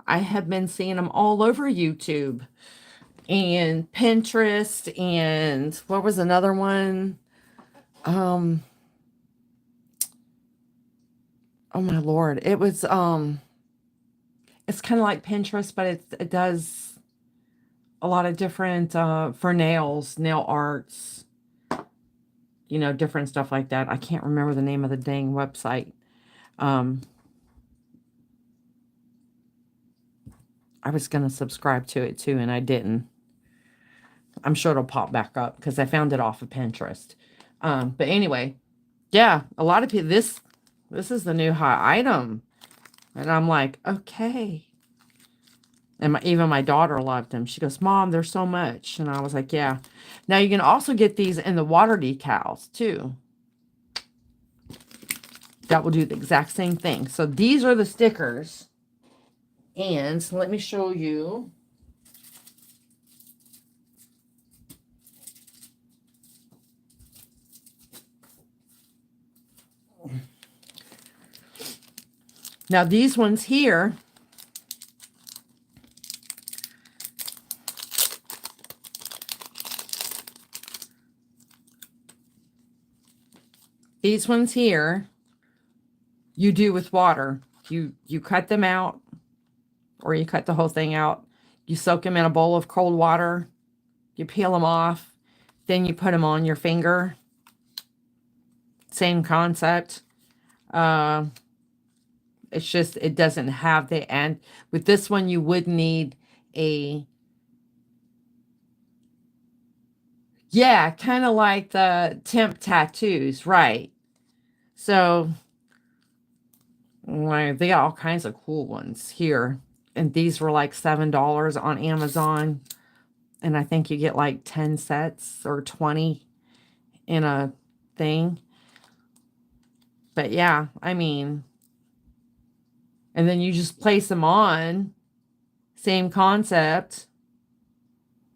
I have been seeing them all over YouTube and Pinterest, and what was another one? Oh my Lord. It was it's kind of like Pinterest, but it does a lot of different for nails, nail arts, you know, different stuff like that. I can't remember the name of the dang website. I was going to subscribe to it too, and I didn't. I'm sure it'll pop back up because I found it off of Pinterest. But anyway, yeah, a lot of people, this is the new hot item. And I'm like, okay. And even my daughter loved them. She goes, Mom, there's so much. And I was like, yeah. Now you can also get these in the water decals too. That will do the exact same thing. So these are the stickers. And let me show you. Now these ones here, you do with water. You cut them out, or you cut the whole thing out. You soak them in a bowl of cold water. You peel them off. Then you put them on your finger. Same concept. It's just, it doesn't have the end. With this one, you would need a, yeah, kind of like the temp tattoos, right? So, well, they got all kinds of cool ones here. And these were like $7 on Amazon. And I think you get like 10 sets or 20 in a thing. But yeah, I mean, and then you just place them on, same concept,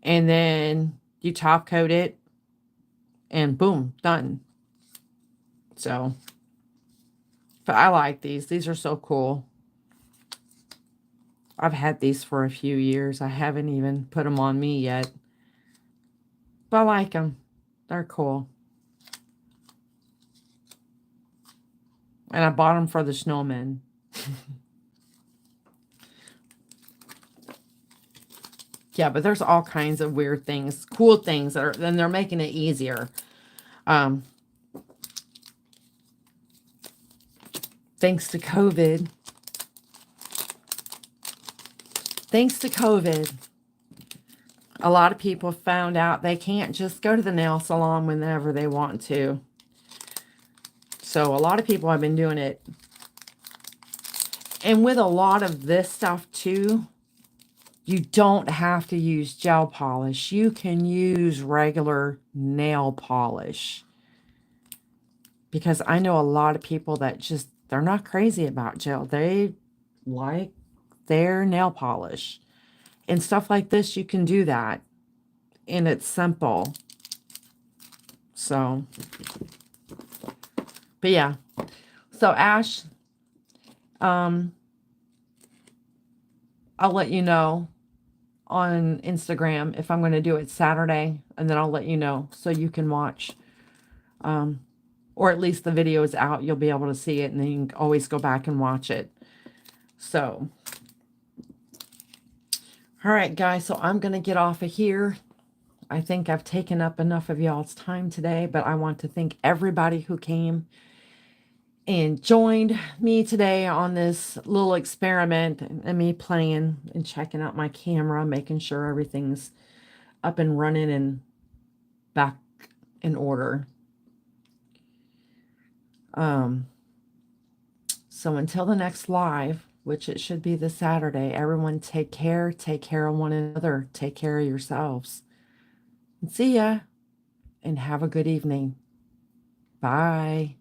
and then you top coat it, and boom, done. So, but I like these. These are so cool. I've had these for a few years. I haven't even put them on me yet. But I like them. They're cool. And I bought them for the snowmen. Yeah, but there's all kinds of weird things, cool things that are, then they're making it easier. Thanks to COVID. Thanks to COVID, a lot of people found out they can't just go to the nail salon whenever they want to. So a lot of people have been doing it. And with a lot of this stuff too, you don't have to use gel polish. You can use regular nail polish. Because I know a lot of people that just, they're not crazy about gel. They like their nail polish. And stuff like this, you can do that. And it's simple. So, but yeah. So Ash, I'll let you know on Instagram if I'm going to do it Saturday, and then I'll let you know so you can watch, or at least the video is out. You'll be able to see it, and then you can always go back and watch it. So, all right, guys, so I'm going to get off of here. I think I've taken up enough of y'all's time today, but I want to thank everybody who came and joined me today on this little experiment, and me playing and checking out my camera, making sure everything's up and running and back in order. So until the next live, which it should be this Saturday, everyone take care of one another, take care of yourselves. And see ya, and have a good evening. Bye.